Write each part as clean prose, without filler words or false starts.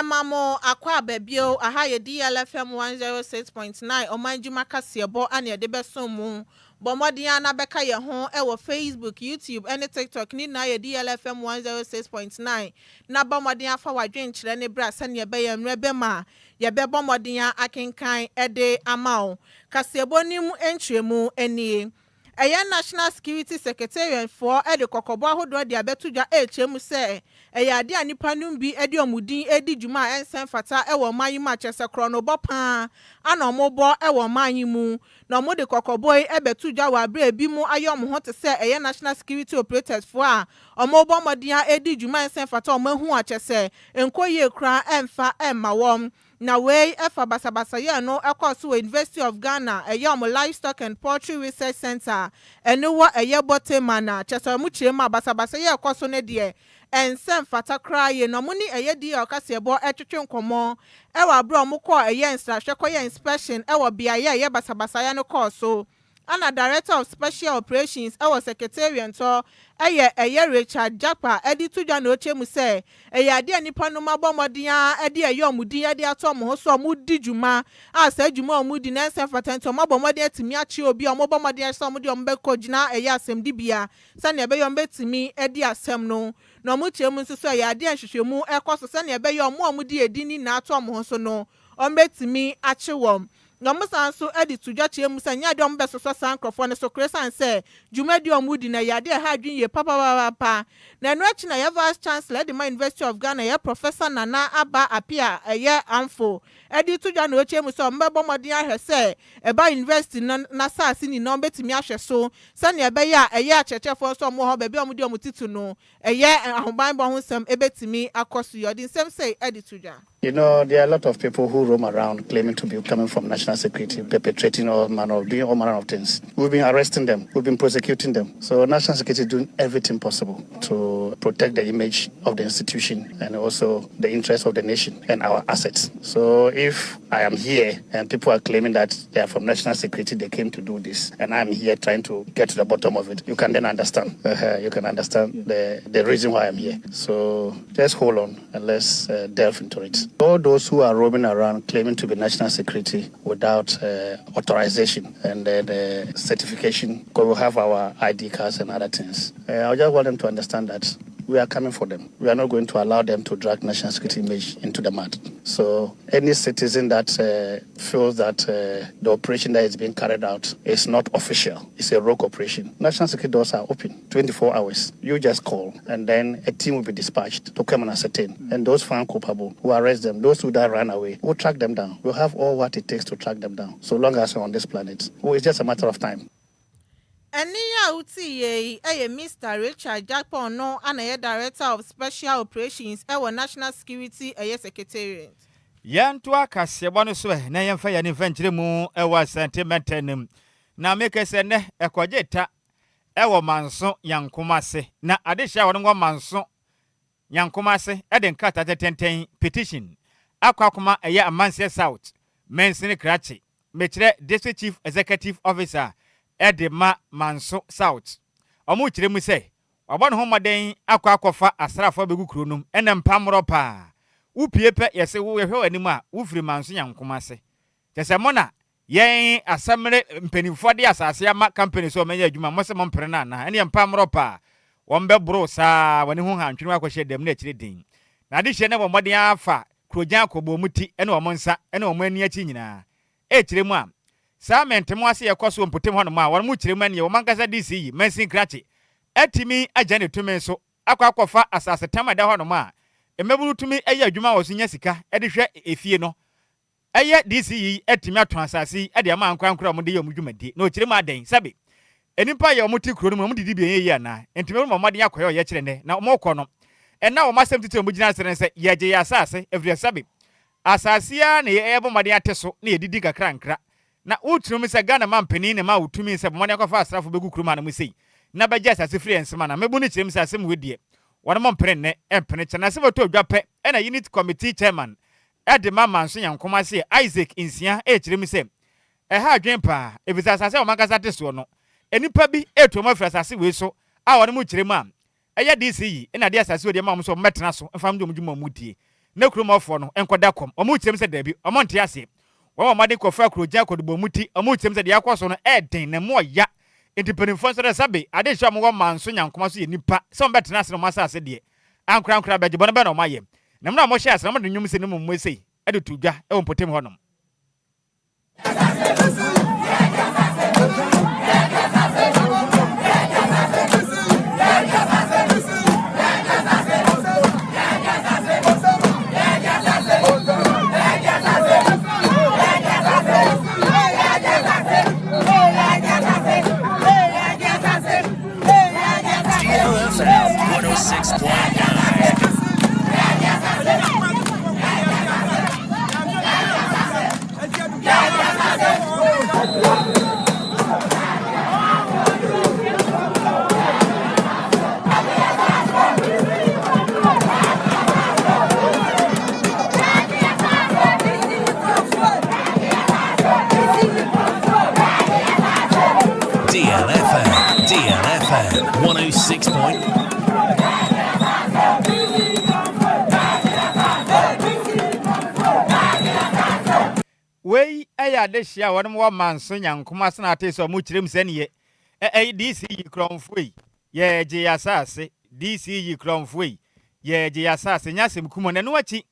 Mamo akwa bebio aha ye DLFM 106.9 omanjuma kasiebo ane de besomu bomodian na beka ye ho e Facebook, YouTube and TikTok ni na ye DLFM 106.9 na bomodian fa wadwen kire ne bra sane ye be ye mrebe ma ye be bomodian akenkan ede amao kasiebo ni mu entremu enie Eya National Security Secretariat for Ede Kokobo ahodo de abetudwa echemu se eya ade anipa num bi ede omudin edi djuma ensen fata ewo manyima chese krono bopa ana omobo ewo manyimu na omode kokobo ebetudwa wa bra bi mu ayom ho te se eya National Security Operators for a omobo modia edi djuma ensen fata omahu achese enkoye kra emfa emawom na wey efa basabasa ye no ekoso University of Ghana eyom Livestock and Poultry Research Center eniwo eye botemana chese mu chirema basabasa ye ekoso ne de ensem fata kraye no muni eye di okasebo etwetwe nkomo ewa bro mukọ eye nsrahwekọ ye inspection ewa bia ye basabasa ya no course ana Director of Special Operations ewa Secretariat to eye Richard Japa edi tudwa na ochemu se eye ade anipa no mabomodian ede eye omudin ade atom ho so omudi djuma asa djuma omudi na ensem fata nto mabomodian timi achi obi omobomodian so omudi ombeko gina eye asem dibia sane ebe yom betimi ede asem no no muchemu nso so ya ade anhwehwemu ekoso sane ebe yom omudi edini na atom ho so no ombetimi achewom no musa so edi tudwa chemu se nya de ombeso so sankrofo ne so kresan se djumadi omudi na ya de ha dwin ye papa na no achi na ya Vice Chancellor de University of Ghana ya Professor Nana Aba Apia eye amfo edi tudwa na ochemu so mbebo modin ahwe se eba university na saasi ni no betimi ahwe so sane ebe ya eye achechefo so mo ho be omudi omutitu no eye ahoban bo ho sem ebetimi akoso yodin sem say edi tudwa. You know, there are a lot of people who roam around claiming to be coming from national security, perpetrating all manner of, doing all manner of things. We've been arresting them. We've been prosecuting them. So national security is doing everything possible to protect the image of the institution and also the interest of the nation and our assets. So if I am here and people are claiming that they are from national security, they came to do this, and I'm here trying to get to the bottom of it, you can then understand. You can understand the reason why I'm here. So just hold on and let's delve into it. All those who are roaming around claiming to be national security without authorization and certification, because we have our ID cards and other things. I just want them to understand that we are coming for them. We are not going to allow them to drag national security image into the mud. So any citizen that feels that the operation that is being carried out is not official, it's a rogue operation, national security doors are open 24 hours. You just call and then a team will be dispatched to come and ascertain. And those found culpable, we'll arrest them. Those who that ran away, we'll track them down. We'll have all what it takes to track them down. So long as we're on this planet, it's just a matter of time. Eniya uti ye Mr. Richard Japa no ana Director of Special Operations National Security Secretariat. Yantu akasebo no so na yemfa ya ne fankyire mu sentimentenim na make se ne ekojeta manso yankomase na adehya wo ngo manso yankomase den kata tetenten petition akwakoma amanse South mensini krachi mekire District Chief Executive Officer Edema Manso South. Omu kire mu se obon ho maden akwakofa asrafo begu kronum enem pamro pa. Upiepe yese wo hwe anim a ufiri manso yankomase. Tese mona yen asamre mpenifo de asase ama company so menya adwuma mose mo mpre na ene pamro pa. Wombe bro sa wani ho hantwene akwhye dem na kire din. Na de hye ne bomoden afa krojan akobo muti ene omonsa ene omani achi nyina. Kire mu a sa mentemo ase yekoso mpotem hono ma won mu kirema ne womankasa DCE mensin krache etimi agane tumi so akwakofa asase tamada hono ma emeburu tumi eya adwuma wo so nya sika de hwe efie no eya DCE etimi aton asase de ama ankwankura mo de yom dwumadi na okirema adan sabe enipa ye omuti kuro no mo didi bi eyi ana entimi mo maden akoyo ye kire ne na mo kɔ no ena wo masem tete mo gina sere nse ye ya asase every sabe asase ya na ye ebo maden ateso na ye didi kakra nkra na utrum se Ghana mampeni ne ma utumi se bomane akwafa asrafo begu kuruma na musei na beja asase free ensema na mebu ne kirem se asem wedie wona mompere ne empene chana se boto dwape na unit committee chairman Edema Manso yankomase Isaac Insia kirem se ha adwenpa ebisa asase o mankasa teso no enipa bi eto ma frɛ asase we so a wona mu kirem a DCE na de asase we de ma mo so metena so mfam de omdwuma mu die ne kromofo no enkoda kom omu kyem se dabi omonte ase wo ma de kofa kroja kodubo muti omu kyem se de yakoso no eden ne mo ya independent so de sabe ade hwa mo wo manso nyankoma so ye nipa se on betena ase no masa ase de ankra beje bono be no maye na mna mo hye ase na mo de nwum se ne mo mwese ade tudwa e won potem honom DLFM 106.9. DLFM 106.9. Wey aya de hia wonum wo manso nyankoma sna ate so mu kirem sene ye DC yi kronfoi ye je asase DC yi kronfoi ye je asase nyasem kumo na no achi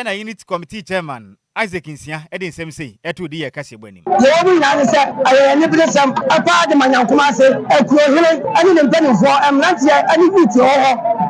na unit committee chairman Isaac Nsia edin sem sei eto di ye kase bwanim ye bu nya ne se aye ne bi sam apa de manyankoma se ekuro hire ani ne mpanimfo emnantie ani biti ho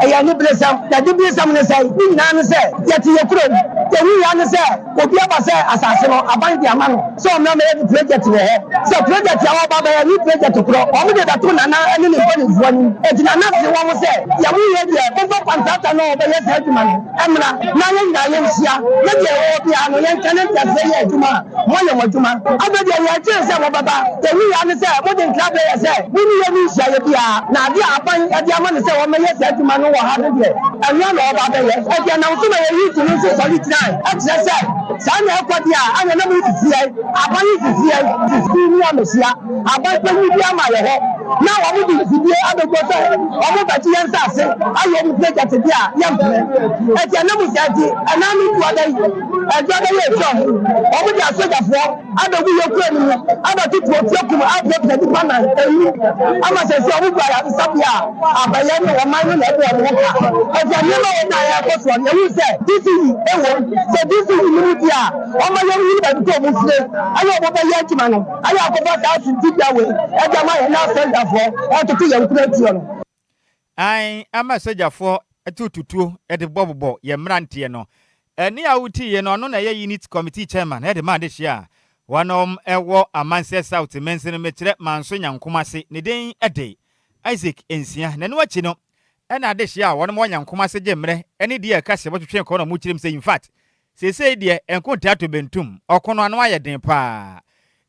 aye ne bi sam da de bi sam ne se ni nya ne se ye ti ye kuro ye ni ya ne se obi aba se asase no aban di ama no so me me project wo ho se project ya wo ba ba ni project kuro o mu de da to na ani ne mpanimfo ni eti na na se wo mo se ya mu ye de ko ko contractor no be ye se aduma no emna na ye nya ye nsia ne de wo bia no ye Tenant that say Juma, one of Juma. Other than your chance, Baba, the we understand what in club they say. We need to say, now they are buying at the amount of say, when you said to Manu or 100 years. And you know about the yes, I can now to my youth to lose solid tonight. As I said, Sana Quadia, and another to see, I buy it to see, to see me on the Sia, I buy my home. Now I would be other water, I'm about to answer, I won't take at the young man. At the number 30, and I need to other. Omo di asojafo adogu yokuru abati protocol abete di bana eyi ama se se omo gba ya sabia abaye no o man no na ebo o ka eja ni no na ya ko so ye wu se this is ewo se this is ni dia omo ye ni ba ko mu fle ayo omo ba ye tima no ayo akoba sa su ti dia we eja ma ye na asojafo e to ti ye nkura ti no ai ama asojafo etututuo e de bobobo ye mrantie no Eni awuti ye no na ye unit committee chairman he de ma de hia wanom ewo amanse south mense no metire manso nyankoma se ne den ede Isaac Nsia na no achi no na de hia wanom nyankoma se gemre eni de e ka se botwetwe ko na mu kirim se in fact sese de enkonta to bentum okono ano aye den pa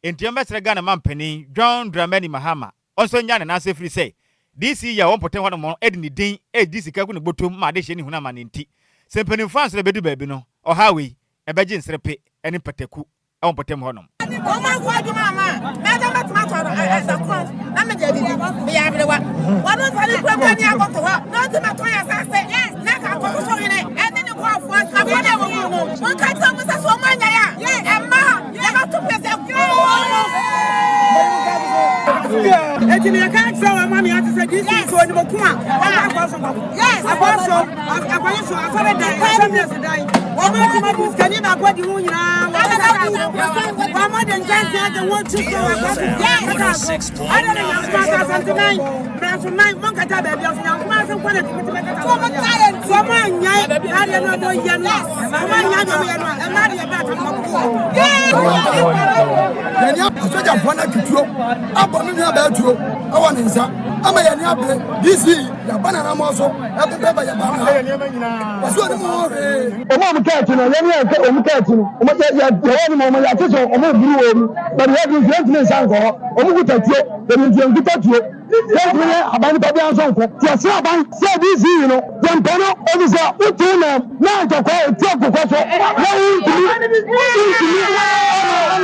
entiam besere Ghana mampani John Dramani Mahama onso nya na se free say DC ya won poten wanom edi ni den DC ka ku ne botom ma de hia ni huna ma ne nti Sempeni fans le bedu baby no o hawi ebeji nsrepe eni pateku e won potem honom Oma kwadu mama na da matmato asakon na me je bibi me ya brewa wonu fani kwakwa ni akoto ho na ti mato ya sase yes na ka ko so hene eni ni ko afo asako na wo no won ka ti mo saso mo anya ya emma ya ka to pese Eti me ka tsa wa mama ya ti se dis so ni mo kuma akwaso yes akwaso akwaso afare dan asem dan wo mo kuma dis kani na kwadi hu nyina wa ma den jansi ade wo tu so akwaso yes I don't know 79 branch 9 mon kata ba bia so nyam kuma se kwale ti ti kata so mo talent so mo nya ade no do ye no ma nya do ye no e ma de ba ta mo ko yani asoja fona tutuo abonu ni abatuo awa ni nsa ama yani abe DC ya bana na mo so e be ba ya bana waso ni mo re omo mkati no yemi e omkati no omo ya ni mo ya teso omo buru o mi but we do 20 sanko omo kutatuo emi 20 tatuo Yes, we are about to be on some. Yes, I said this, you know, then Bono, officer, what to them? Now to call it, talk to question.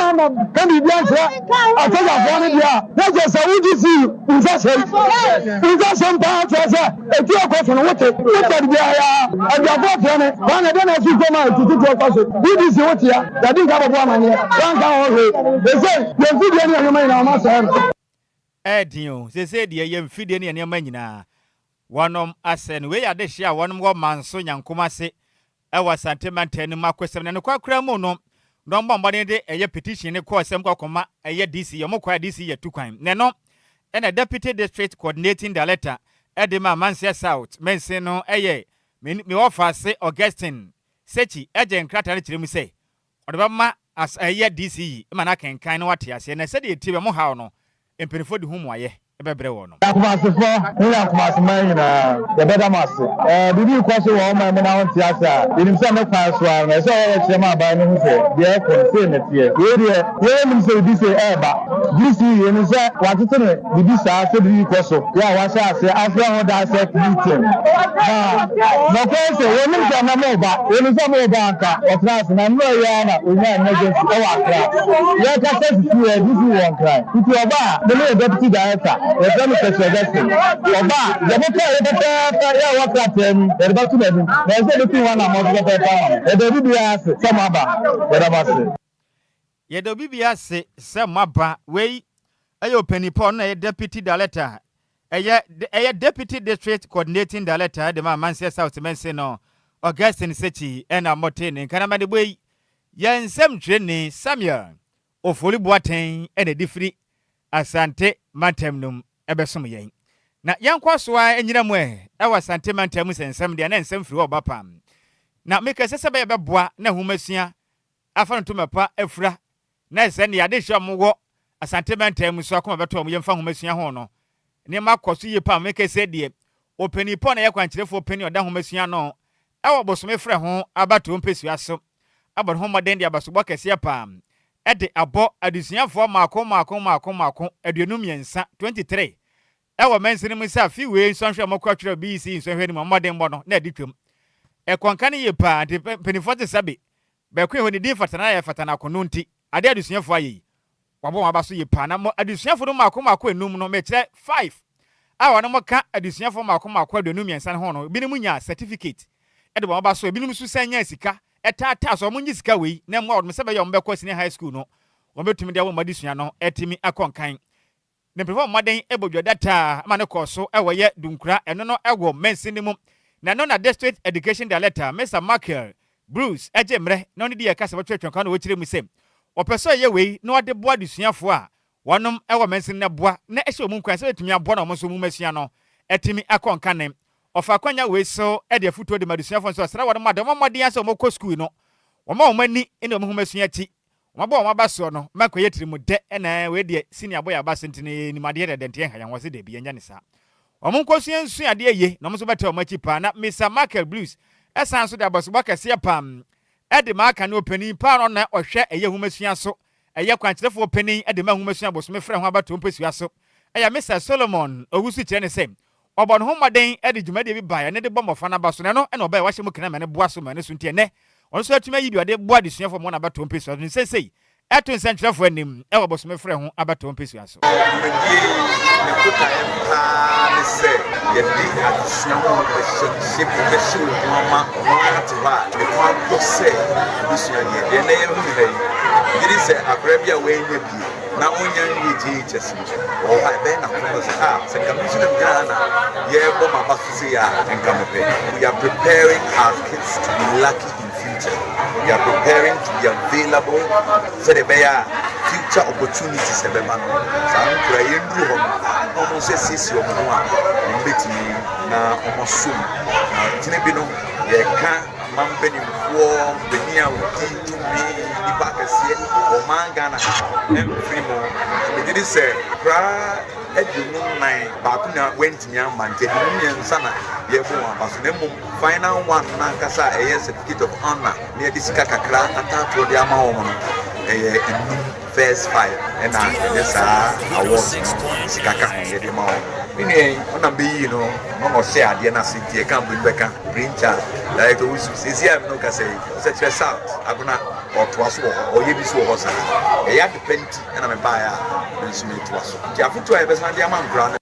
Can be the answer. I tell you, one of you, that's just a would see in that some part, a two question, what the and your boyfriend, one of them has to come out to do your question. This is what you are, that didn't have a woman here. One down, they say, you're good, you're my master. Edio, they say the yam feeding and your menina. One asen, we are the share one more man, so young Kumase. I was sentiment and my question and a quack cramono. No more money day, a petition, a course, some coma, a year DC, a more quiet DC, a two crime. Nano, and a deputy district coordinating the letter. Edema Mansia South, Menseno, a year. Me offer say Augustine, Sechi, Agent Crater to me say. Or the mamma as a year DC, Manakan kind of what he has, and I said it to him how no. In Penford whom I Ebebrewon. The better master. Did you question one man out theatre? In some class one, I saw a chema by him say, the concern it here. You say this Eba. This year, and say, what is it? Did you say, said you question? Yeah, what I say, after all that said, meeting. No question, women can know about, when it's a more banker, or class, and I'm no yana, we have emergency. Yeah, that's it. This is one cry. If you are bad, the deputy director. The benefits of that thing. The way a penny pon a deputy director. A deputy district coordinating the letter, the man South Menseno, Augustine Sechi, and a Motin, and Canamadi way. Yan Sam Jenny, Samuel, of Fully Boating, and a different Asante Mantemnum, Ebesom Yang. Na Yankwaswa, and Yamwe, our Sante Mantemus and some and some through Bapam. Now make a sessa baby bois, na humesia, Afan to my pa, Efra, Ness and the addition more, a Sante Mantemus, so come about to me and found Messia Hono. Near Mark Cosi, Pam, make a said, dear, open upon a quantity for penny or down Messiano. Our boss may fret home about to impress you so. About home, Dendia Basubaka Siapam. At the abo addition for Marco, Edunumian 23. Our men's in himself, few ways, sunshine more cultural BC, so any more modern mono, Nedicum. A quancani ye pa, the penny for the sabi. Bequin when the dear Fatanaya Fatana Conunti, I dare to see for ye. Wabo Abasu ye panamo, addition for Marco, Numno metre 5. Our no more cat addition for Marco, Edunumian San Hono, Binimunia certificate. Edward Basso, Binimusu Sanyasika. Etata so munyiska we na mo odme sebe yom bekọ senior high school no wo betumi de wo madisua no etimi akonkan ne perform maden ebodwa data ma ne koso ewo ye dunkura eno no ewo mensinimum na no na district education director Mr. Michael Bruce ejemre no ne die kasa betwetwe kan wo kire mu sem wo peso ye we no de boa disuafo a wonom ewo mensin ne boa na ehye mu nkwan se betumi aboa na mo so mu masua no etimi akonkan ne ofa kwanya we so e de futo de madusuafo so sra wode madam modin ase mo ko school no wo ma omani ene mo humasua ti wo ba wo ba so no makoye tirimu de na we de senior boy abasentene ni made de dente han yan wose de bi nya ne sa wo mo nkosua nsu ade ye no mo so beta o machi pa na Mr. Michael Blues esan so de abosoba kase pam e de maka na opani pa no na ohwe eye humasua so eye kwankyerefo opani e de ma humasua bosome frɛ ho abato mpesua so eya Mr. Solomon owusu kire ne sem Obon home den e de dwumade bi bae ne de bɔ mɔfa na ba so ne no e na ɔba wahyɛ mu kana me ne boa so ma ne so ntie ne ɔno so atuma yi de boa de suafo mo na ba tompe so ne sesei eto nsɛnkyerɛfo anim e wɔ bosome frɛ ho aba tompe so aso Now, only teachers, or I then across the house, and Commission of Ghana, and come we are preparing our kids to be lucky in future. We are preparing to be available so they bear future opportunities. So I'm praying through almost a sissy of one, and betting now almost soon. Tinebino, you can't. Mampeni mfuo benia uti tumi ibakase o mangana emfrimo me did say kra edunu nine ba kuna wentinya mante dunu nsana yebo abaso na mum final one na kasa certificate of honor na disika kakra atatu de ama wo no first 5 and this awards sikaka yedi ma mini ona be yi no no share de na city can bring back printer like we see am no ka say se south aguna oto aso o ye bi so ho sa e ya depend na me ba ya nso me to aso ti afuto e be san de am grant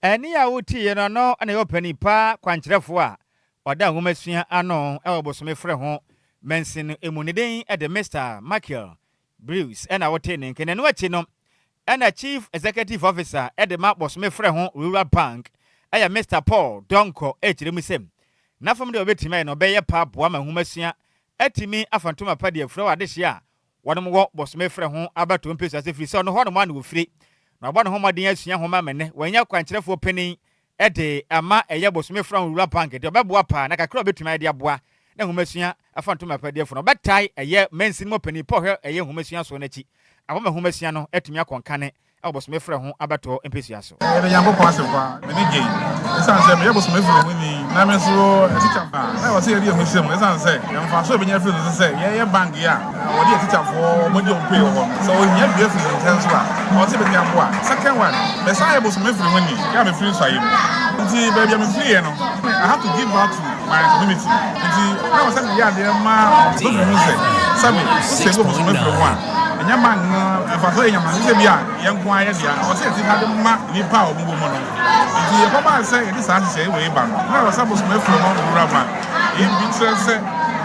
Eni ya wuti ye no na yo panipa kwankyerefo a oda homasua ano e obosome frɛ ho mensin emuniden e de Mr. Michael Bruce na wote ne nkene no achi no na Chief Executive Officer e de ma bosome frɛ ho Rural Bank e ya Mr. Paul Donko e kyeremu sem na fam de obetimi no be ye pa boa ma homasua atimi afantoma pa de afro ade hye a wonom wo bosome frɛ ho abato mpesu ase firi so no ho no ma no ofiri na ọgbọ na homaden asua homa mene wanya kwankyerefo penin ede ama eye bosome from Rural Bank de obeboa pa na kakra obetuma de aboa na homasua afantoma pa de fo no betai eye mensin mo penin po hwe eye homasua so na chi awoma homasua no etumi akonkane e bosome frɛ ho abato mpesua so ebe yango kwa se kwa mene gay esan se me bosome frɛ ho ni na me so teacher ba na wo se ye homasua mo esan se yamfa so benya frɛ no se ye bank ya wo de teacher for mo de pay wo so nya bia frɛ no tenso ba wo se benya boa second one me say ye bosome frɛ ho ni ya me free so ayi nti baby me free no I have to give back to my community nti na wo se ya de ma so frɛ no se sabi se go bosome frɛ ho a nyama faso nyama se bia yenko aye dia o se ti hade ma ni pa o mbo mo no nti e ko ba se e di sa se we ba no na o sa bo so me from on Rural Bank e bi se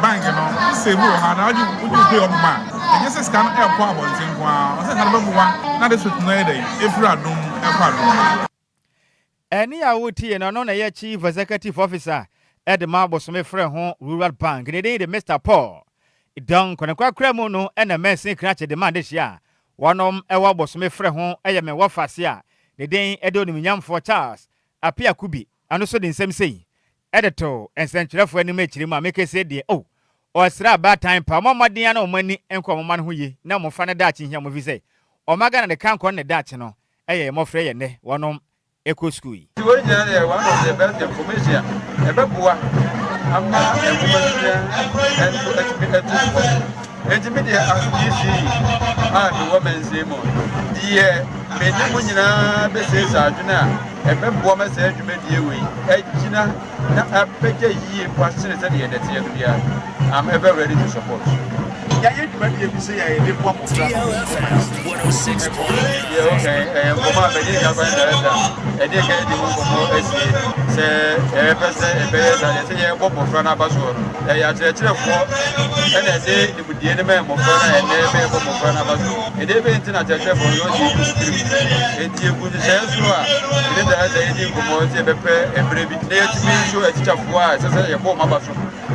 bank no se bu ha na oju pe o ma e se scan e ko abontin ko a o se ka ba bu wa na de sut no e dey e firi adom e kwa adom eni ya wuti no no na ye Chief Executive Officer Edema Bosome frɛ ho Rural Bank ne dey de Mr. Paul Don konekwa kremu no na mensin krache de mande hia wonom ewa bosome frɛ ho eye me wafase a ne den ede onimnyamfo Charles apia kubi ano so de nsɛm sei editor ensenkyerefo anim akiri ma mekese de o osra ba time pa momɔden na omani enko momma no ho ye na mofa ne daache hia mo vi sɛ omaga na de kanko ne daache no eye mo frɛ ye ne wonom eco school yi the original one of the best information ebeboa ama information and media as you see and the women say more the many munyina be say aduna ebeboa ma say adwuma die we agina na apege yi kwasene say the dete ya I'm ever ready to support DLFM 106.9. Okay, Mama, I didn't have a day get the one for say, a person, a bear, and say, a pop of Frana Basso. They are church of war, and a day it would be the man of Frana and never pop of Frana Basso. A day went in a church for your and you could say, it didn't have any commodity, a brave day to be sure a teacher of war, as I say, a bomb Basso.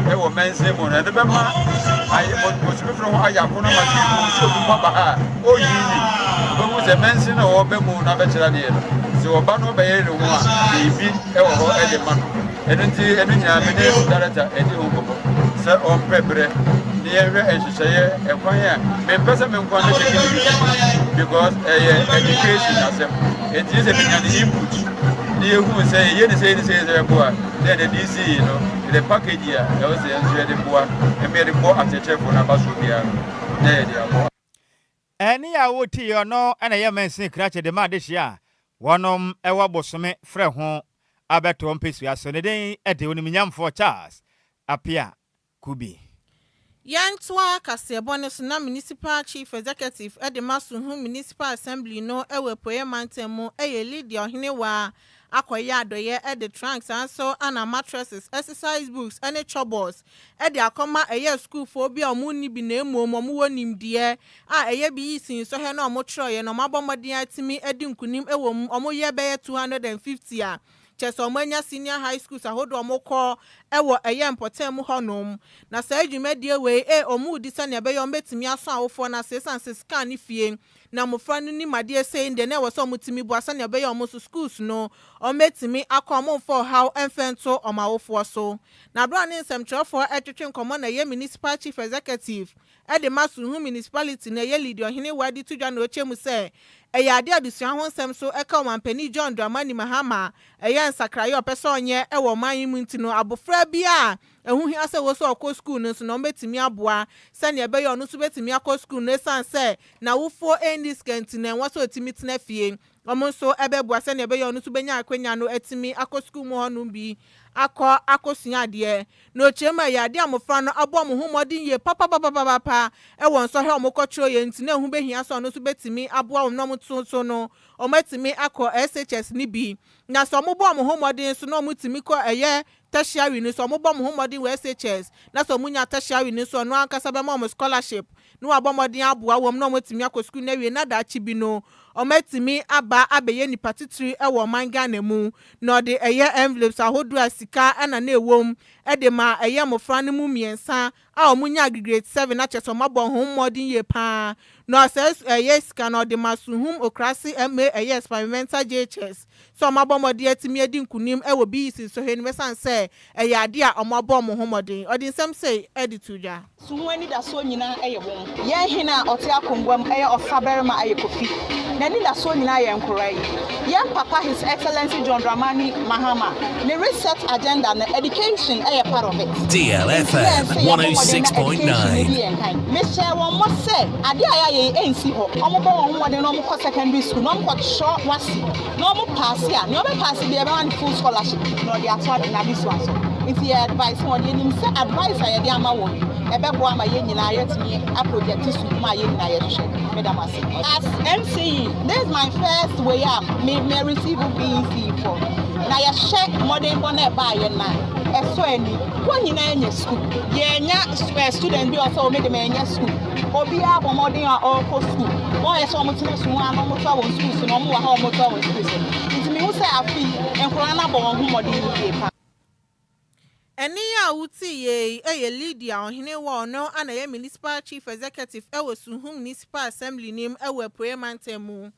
There were men's name on the Bama. I was from Ayakuna, so Baba, oh, you was a mention or Bemo, Nabachadian. So, Bano Bay, the one, the beat, or any man, and any director, any uncle, Sir or Pepper, near and she say, a choir, may person because education as it is a input. The who say, you say, then the DC, you know, the package here, I was the poor, and made a poor at the chef for Nabasubia. There, any ya wuti or no, and a mensin crache de ma this year. One ewa bosome frɛ ho abeto mpesua so ne den ede onimnyamfo Charles apia kubi. Yantwa kasebone so na municipal chief executive Edema Sunhu municipal assembly no ewe poye mantemu eye lead ohene wa akoya adoye ede trunks anso ana mattresses exercise books ene chobos ede akoma eye school for bi omu ni bi na emu omu wonimdie a eye bi yisin so he na omu troye no mabomodin atimi edi nkunim ewo omu ye be 250 a cheso omanya senior high schools ahodo omukọ ewo eye important mu honom na sa adwumadie we omu di sane be yo metimi aso awofo na sesanse scan fie na mofra no ni madie sei de na wo so mutimi bu asane be yo omuso schools no ometimi akomo for how enfento omawofo so na bra ne nsemtrefo etwetwe nkomo na ye municipal chief executive Edema Sunhu municipality na ye lead ohene wadi tudwa na ochemu se ɛyɛ ade adusua ho nsɛm so ɛka Mampani John Dramani Mahama ɛyɛ nsakraeɛ ɔpɛ sɛ ɔnyɛ ɛwɔ man yi mu ntino abofra bi a ɛho hia sɛ wo sɛ ɔkɔ school no so na ɔmbɛtumi aboa sɛnea ɛbɛyɛ ɔno so bɛtumi akɔ school no ɛsan sɛ na wofo ɛndi skɛnti na ɛwɔ sɛ ɔtumi tena fie ɔmo nso ɛbɛboa sɛnea ɛbɛyɛ ɔno so bɛnya akwanya no ɛtumi akɔ school mu hɔ no bi akɔsua adeɛ na okyerɛma yɛ ade amofra no abɔ mo ho mmɔden yie papapapapapa ɛwɔ nsɔhwɛ ɔmo kɔkyerɛ yɛ nti na ɛho bɛhia sɛ ɔno so bɛtumi aboa wɔn na ɔmo to no ɔmo atumi akɔ SHS ni bi na sɛ ɔmo bɔ ɔmo ho mmɔden so na ɔmo tumi kɔ ɛyɛ tertiary ni so ɔmo bɔ mo ho mmɔden wɔ SHS na sɛ ɔmo nya tertiary ni so ɔno ankasa bɛma ɔmo scholarship na wabɔ mmɔden aboa wɔm na ɔmo tumi akɔ school na wie na daakye bi no ɔmo atumi aba abɛyɛ nipa titiri ɛwɔ ɔman Ghana mu na ɔde ɛyɛ envelopes ahodoɔ a sika ɛna na ɛwɔm ɛde ma ɛyɛ mmɔfra no mu mmiɛnsa a ɔmo nya grade 7 akyɛ sɛ ɔmo abɔ ho mmɔden yie paa na ɔsɛ ɛyɛ sika na ɔde ma suhum okrasi ma ɛyɛ experimental JHS so ɔmo abɔ mmɔden atumi adi nkunim ɛwɔ BEC so hɛ no mɛsan sɛ ɛyɛ ade a ɔmo abɔ ɔmo ho mmɔden ɔde nsɛm sɛ ɛde to dwa suhum ani da so nyinaa ɛyɛ wɔn yɛn hena ɔte akongwam ɛyɛ ɔsabarima ɛyɛ kofi n'ani da so nyinaa yɛ nkora yi yɛn papa His Excellency John Dramani Mahama ne research agenda na education ɛyɛ part of it DLFM 106.9 mehyɛ wɔn mo sɛ ade a yɛayɛ ɛnsi hɔ ɔmo bɔ wɔn ho wɔde na ɔmo kɔ secondary school na ɔmo kɔ shɔ wasi na ɔmo paase a na ɔmo paase bi ɛbɛma ne full scholarship na ɔde ato ade na bi so aso nti yɛ advice wɔn yɛ nim sɛ advice a yɛde ama wɔn ɛbɛboa ama yɛn nyinaa yɛtumi aproject school ma yɛn nyinaa yɛhwehwɛ medam ase as MCE this is my first way up me receive BEC for na yɛhyɛ modern bɔ na ɛbaa yɛn na ɛso ani wɔn nyinaa nyɛ school yɛnya student bi ɔsɛ ɔmo de ma yɛnya school obi a bɔ modern a ɔkɔ school wɔn yɛ sɛ ɔmo tena so a na ɔmo to wɔn school so na ɔmo wɔ ha ɔmo to wɔn school so nti mi hu sɛ afi nkɔla na bɔ wɔn ho modern yie pa ɛni a wuti ye ɛyɛ Lydia ɔhene wɔ ɔno ana yɛ municipal chief executive ɛwɔ Suhum municipal assembly nim ɛwɔ Apuemantam mu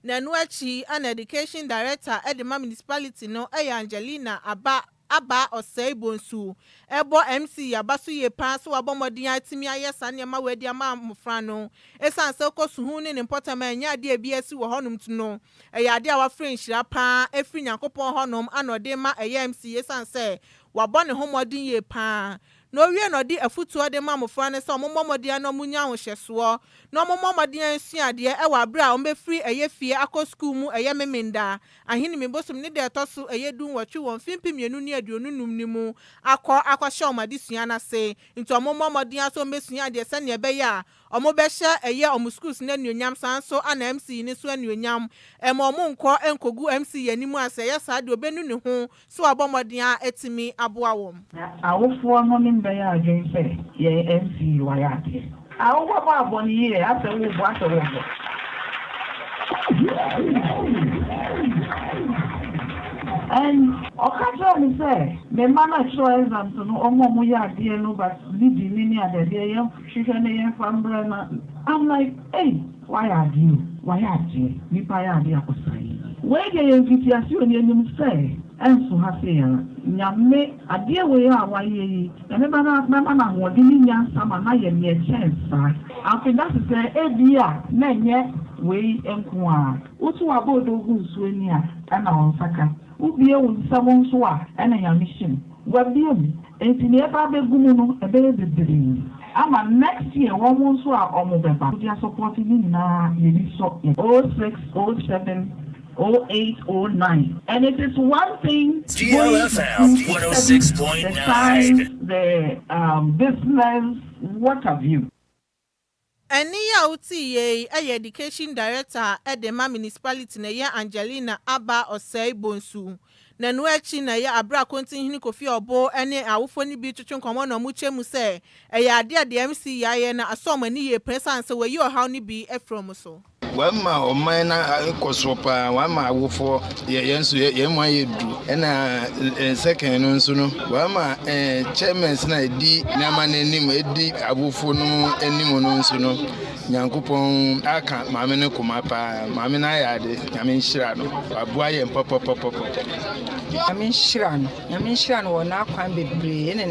na no akyi ana education director ɛde ma municipality no ɛyɛ Angelina aba Adusei bonsu ebo MC abaso ye pa so wabɔ modin atimi ayɛ sa nneɛma wadi ama mfra no esan sɛ kɔ suhu ne important man nya ade bi asi wɔ hɔnom to no ɛyɛ ade a wafrɛ nhyira pa efiri Nyankopɔn hɔnom anɔde ma ɛyɛ MC esan sɛ wabɔ ne ho modin ye pa no wie no di afutuo de ma mfra ne sɛ ɔmomɔ modin na ɔmunya ahohyɛsoɔ na ɔmomɔ modin asuadeɛ ɛwɔ abra a ɔmbɛfiri ɛyɛ fie akɔ school mu ɛyɛ memenda ahini mebosom ne de ɛtɔso ɛyɛ dun wɔtwe wɔn fimpi mienu ne aduonu num ni mu akɔhyɛ ɔmade sua na se nti ɔmomɔ modin aso ɔmbɛsua deɛ sɛ ne ɛbɛyɛ a ɔmo bɛhyɛ ɛyɛ ɔmo schools na anuonyam san so ana MC ne so anuonyam ɛma ɔmo nkɔ enkogu MC yɛnimu asɛ ɛyɛ saa de obɛnu ne ho so abɔ modin a etimi aboa wɔm awofoɔ no ne mbɛyɛ adwen sɛ yɛ MC wayɛ ate awofoɔ ba abɔ ne yie asɛ wo bo asɛ wo bo and okatra me say me mana show exam to no omo yɛ ade no but lead me ni ade yɛ hwehwɛ ne yɛ fambre na I'm like hey why are you nipa yɛ ade akosai we ge yɛ mfitiasi oni anim say enso ha se ya nyame ade we a wayɛ yi na me na ho de ni nya sama na yɛ me chance afi that is ebia na nyɛ we enko a wotu abodo gu nsuo ni a ana onsaka ubie wonsabon so a ana yamishim wabie mi enti ne ba begumu no ebe bebere ama next year won so a omo beba dia support ni na yeli so 0607 0809 and it is one thing DLFM 106.9 the business what have you Eni ya uti ye education director edema municipality na ye Angelina Adusei bonsu na no echi na ye abra kontinhini kofi obo ene awofo ni bi twetwe nkomo na mu chemu se eya ade ade MC ya ye na asomani ye presan se we yi ohaw ni bi efrom so wama oman na kosopa wama awofo yenso yemu ayedu na second no nso no wama chairman na di nyama nanim edi awofo no anim no nso no nyankopɔn aka maame ne koma pa maame na ya de nyame nhyira no aboa yɛ pɔpɔpɔpɔ nyame nhyira no wɔ na akwan bebree ne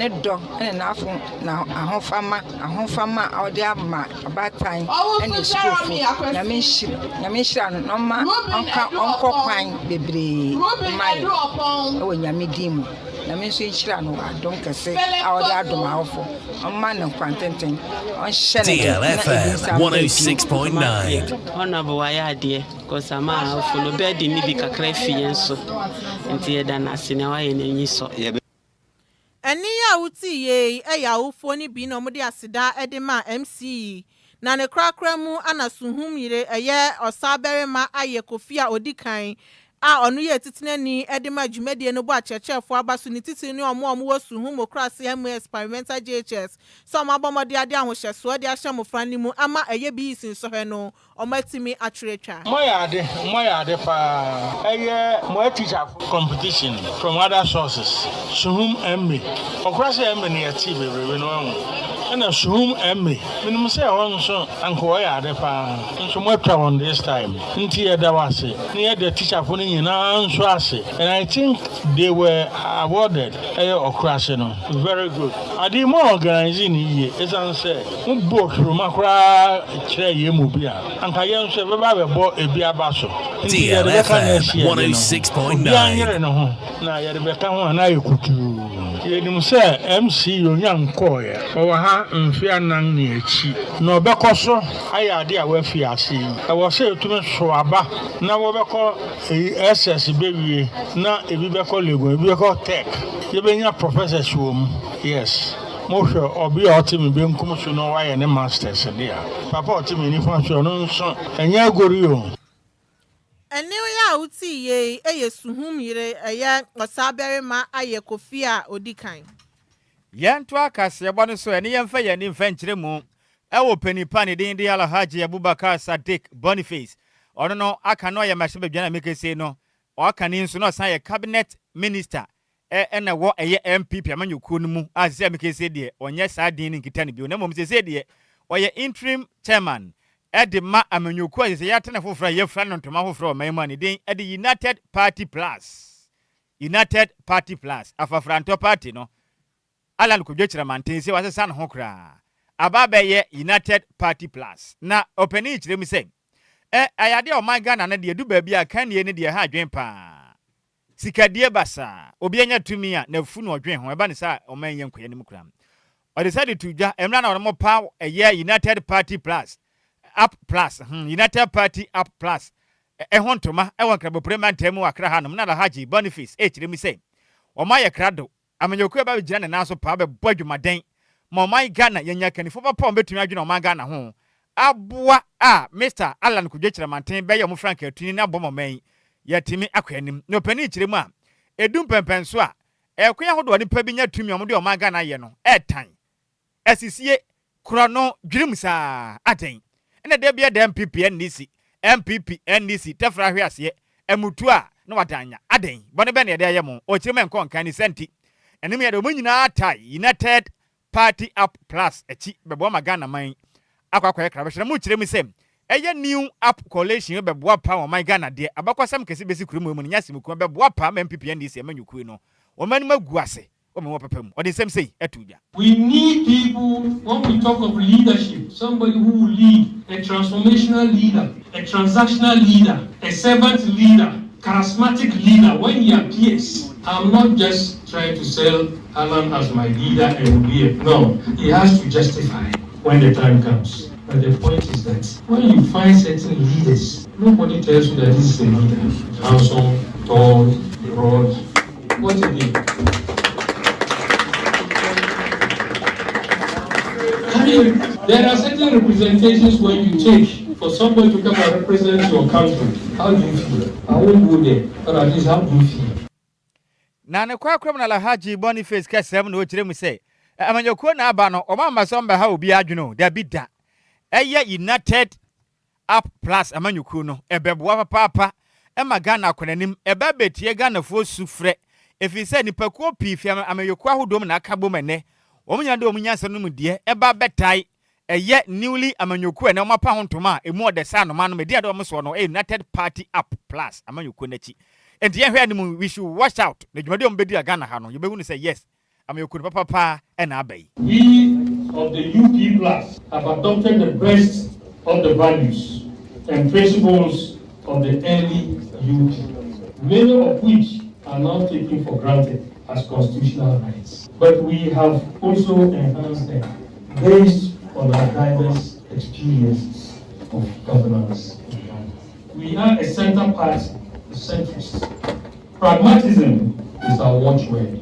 dɔ na afo na ahofama ɔde ama abatan ne sukufo nyame nhyira no no ma ɔnkɔ kwan bebree mai ɛwɔ nyame dimu nyame nso nhyira no adom kɛse a ɔde adom ahofo ɔma ne kwantenten ɔnhyɛ ne DLFM 106.9 Honorable Ayade because I'm a follow bed in Nibi kakra fie so nti yɛda na ase na wayɛ n'anyi so Eni ya uti ye eya ufo ni bi na omudi asida edema MC na ne krakra mu ana suhumire eye osabere ma aye kofia odikan a onu ye titinani edema dwumedie no bo achechefo abaso ni titini ni omo wo suhum okrase mu experimental JHS so ma bomode ade ahohyeso de ahye mofra ni mu ama eye bi isin so he no omatimi atweretwa moyade pa eye mo teacher competition from other sources suhum emme okrase emme ne yati bebrebe no anu na suhum emme minimum say won so anko yade pa nso mo atwa on this time nti ye da wase ne the teacher for and I think they were awarded very good. I did more organizing here, as I said, book from Accra, Yemubia, and Kayan said, "We bought a beer basso." DLFM 106.9. Now, you become an could you say MC young coy, or ha and fear none near cheap. No, because I idea where fear see. I was saying to me, Swaba, now we call SS baby, na ebibeko lego, ebibeko tech. Yebenya professors room. Yes. Most of your team being commissioned why any masters there. Papa team in function no so enya gorio. Eni ya uti ye eye suhumire eye osabere ma aye kofia odikan. Yento akase ebo no so eni yemfa ye ni mfa nkyere mu. Ewo penipani din de Alhaji Abubakar Sadiq Boniface. Ono no aka no ye mahye badwana mekese no. Aka ni nso no san ye cabinet minister. Na wo eye MPP amanyuku no mu azia mekese de onye sa din ni nkita ne bi. Na mom sese de oye interim chairman. Ede ma amanyuku azia ya tena fofra ye fra no ntoma fofra o mayma ni din ede United Party Plus afafranto party no Alan Kwadwo mantense wasesa no ho kra ababa ye United Party Plus na openi chire mi say ayade o man Ghana na de du ba bia kan ne de ha adwen pa sikadie basa obi anya tumi a na fu no odwen ho eba ne sa o man ye nkoye ne mu kra o decided to ja emra na mo pa United Party Plus Up Plus United Party Up Plus hontoma won krabo preman temu akra hanom na Alhaji Boniface chire mi say o ma ye krado amanyoku eba gina ne naso pa be bodwumaden ma man Ghana yenya kanifo papa betumi adwena o man Ghana ho aboa Mr. Alan Kwadwo manten be ye mo Frank atuni na bomo man yatimi akwanim no pani chire mu a edum pempenso a ekwan hodo ni pa bi nya tumi o de o man Ghana ye no etan asisie kro no dwirim sa aten ene de bia de MPP NDC tefra hwe ase emutu a no wadanya aden bone be ne de ye mo o chire men kon kan ni senti enim ye de mo nyina tai United Party Up Plus echi bebo ma Ghana man akwakwai kra be mu chire mu sem eye new up coalition bebo pa o man Ghana de abakwasam kesi besi kuru mu nyasem ku bebo pa MPP NDC amanyuku no o mani magu ase o me wo pepam o de sem sei etuja. We need people, when we talk of leadership, somebody who will lead, a transformational leader, a transactional leader, a servant leader, charismatic leader. When he appears, I'm not just trying to sell Alan as my leader and be it. No, he has to justify when the time comes. But the point is that when you find certain leaders, nobody tells you that this is a leader. Handsome, tall, broad, what a name. I mean, there are certain representations when you take for somebody to come and represent your country. How do you feel? I won't go there, but at least how do you feel? Na ne kwa na Alhaji Boniface kasem no chire mu say amanyoko na aba no o mama so mba ha obi adwuno da bi da United Up Plus amanyoko no ebeboa papa ema Ghana akonanim eba betie Ghana fo sufre efi se nipakuo pi fi amanyoko ahodom na akabom ene omunya de omunya se no mu de eba betai Yet newly Amanyuku and Oma Poundtoma, a more the son of man, Media Domosono, a United Party Up Plus, Amanyukunechi. And the young we should watch out. The Jumadium Bedia Ghana Hano, you may want to say yes. Amanyuku Papa and Abbey. We of the UP Plus have adopted the best of the values and principles of the early UP, many of which are now taken for granted as constitutional rights. But we have also enhanced them based on our diverse experiences of governance. We are a center party, a centrist. Pragmatism is our watchword.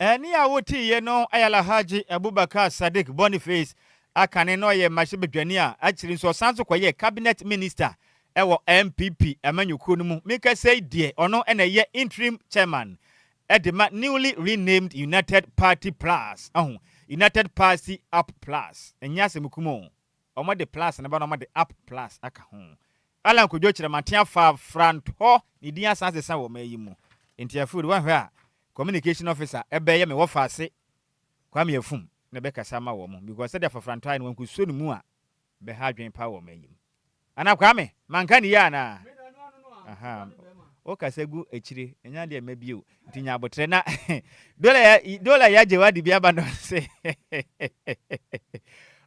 Any awoti ye no Ayala Haji Abubakar Sadiq Boniface akane no ye mashibedwania actually so sanso kwaye cabinet minister ewo MPP Amanyuku no mu make say die ono ena ye interim chairman edema newly renamed United Party Plus United Party Up Plus enyase mukumo omo the plus na ba no the Up Plus aka ho Alan Kwadwo kire matia fa front ho ni din asanse san wo mayi mu entia food wa hwa communication officer ebeye me wo faase kwame Effum na be kasa ma wo mo because said for front line wan ku so ni mu a be ha adwen pa wo mayi mu ana kwame manka ni ya na aha o kasegu echire enya de mabio ntinya abotre na dola ya jewadi bia ba no se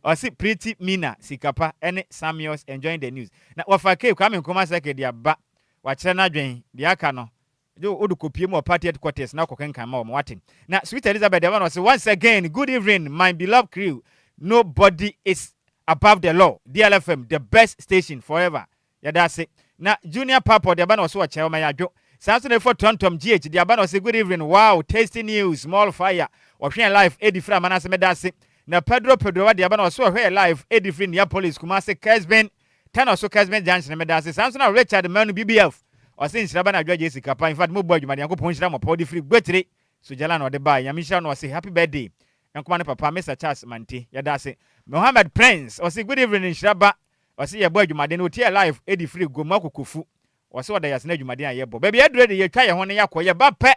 o si pretty Mina Sikapa ene Samuels enjoying the news na wafake kwame nkoma seke dia ba wa kire na adwen dia aka no do odu kopie mo party headquarters na kokenkan ma o watin na Sweet Elizabeth the one say once again good evening my beloved crew, nobody is above the law. DLFM the best station forever ya that's it. Na Junior Papa the ban also watch my adwo Samson for Tontom GH the ban say good evening, wow, tasty news, small fire or live Eddie Fra manase me that's it. Na Pedro the ban also here live Eddie Fra near police Kumase Kesben 10 also Kesben Junction me that's it. Samson Richard Manu BBF or since Nhyiraba Kwadwo Agyei Sikapa in fact mo boy juma de yankopon hira mo podi free gwetire so jala no de ba yamisha no say happy birthday enkoma ne papa Mr. Charles Mante ya da say Mohammed Prince or say good evening Nhyiraba or say your boy juma de no tie live edi free go makokofu or say oda yasna juma de ayebo baby adure de ye twa ye ho ne yakoye ba pe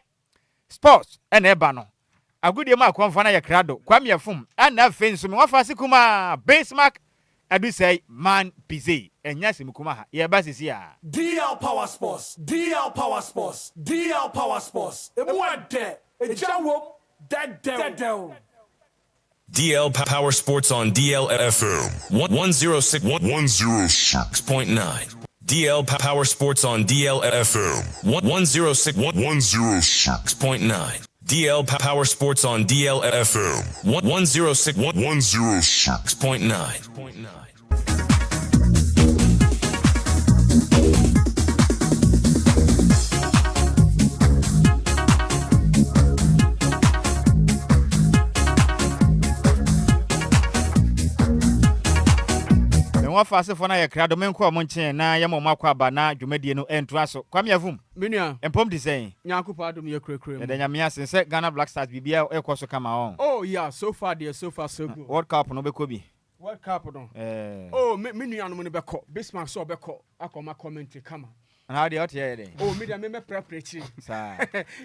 sports ene ba no agudie ma akonfa na ye krado kwame Effum ana fenso me wafa kuma Bismark Adusei man busy enyase mukuma ha ye ba sisi a DL Power Sports DL Power Sports DL Power Sports emwade ejawo dead DL Power Sports on DLFM 106.9. DL Power Sports on DLFM 106.9. DL Power Sports on DLFM 106.9. Fase for na ye krado menko amonche na ye mo makwa ba na dwumadie no entu aso kwame Effum menua empom design nyakupa adom ye krekre de nyame asense Ghana Black Stars bibia ekoso kama on oh yeah so far so good World Cup no beko bi World Cup no oh menua no mo ne beko Bismark so beko akoma commentary kama and how dey out here dey oh media me preparatory sa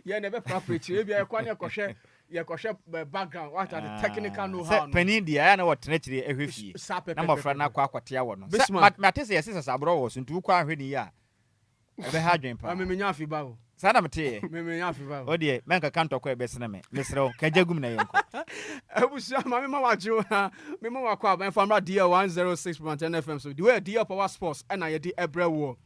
ye ne be preparatory e bia e kwa ne kohwe ye kohwe background what are the technical know how penin dia ya na what tenachire ehwefi na mofra na kwa akwatia wo no matese yesesa sabro wo so ntu kwa ahweni ya ebe ha dwen pa memenya afi ba wo sana mete memenya afi ba wo odie menka kanto kwa ebe sene me mesrew kajagum na yenko abusia ma me ma wajo me ma wakwa aban famra DL 106.10 FM so the way DL Power Sports and I dey ebre wo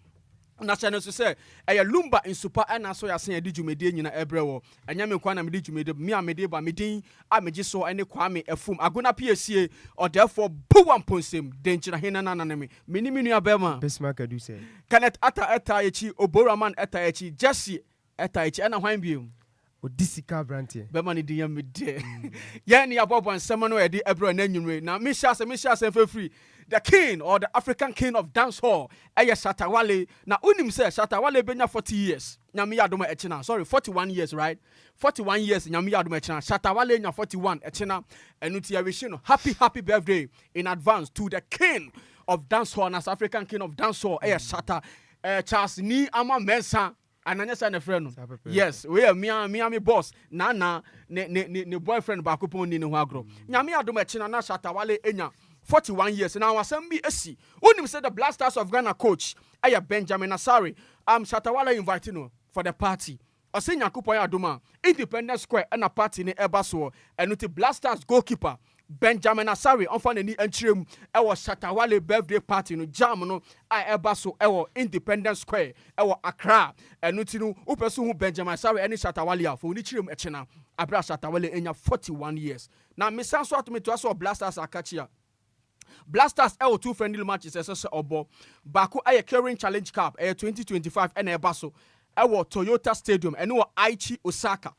na channel so say e Lumba in super and so ya sen di dwumede nyina ebrewo anya me kwa na me di dwumede me amede ba me din ameje so ene kwame Effum agona PSA or therefore buwan ponsem denchira hena na me ni minu abema Bismark Adusei Kanet ata echi Oboraman ata echi Jesse ata echi ana hwan biom Odisika brantie bema ni din ya me de ya ni abobo nsema no e di ebrewo na nwunwe na me sha se free the king or the African king of dancehall Shatawale na unim say Shatawale benya 40 years nyame yadoma echina sorry 41 years right 41 years nyame yadoma echina Shatawale nya 41 echina enuti ya wish no happy birthday in advance to the king of dancehall na African king of dancehall Shata Charles ni ama mensa ananya sa ne friend no yes we are Miami boss na ne boyfriend ba kopon ni ne ho agro nyame yadoma echina na Shatawale enya 41 years. Now Wasambi Esi. Unim said the Blasters of Ghana coach, Aya Benjamin Asari. Shatawala inviting no for the party. Osenya Kupoya Duma, Independence Square and a party in Ebaso, and with the Blasters goalkeeper. Benjamin Asari on fan any entry ewo Shatawale birthday party no jam no I Ebaso ewo Independence Square ewo Accra enuti no upesu hu Benjamin Asari any Shatawale afo ni chirim echena abra Shatawale enya 41 years na mesan so atome to aso Blasters akachia Blasters ewo two friendly matches esese obo Baku aye Carrying Challenge Cup 2025 and Ebaso ewo Toyota Stadium eno Aichi Osaka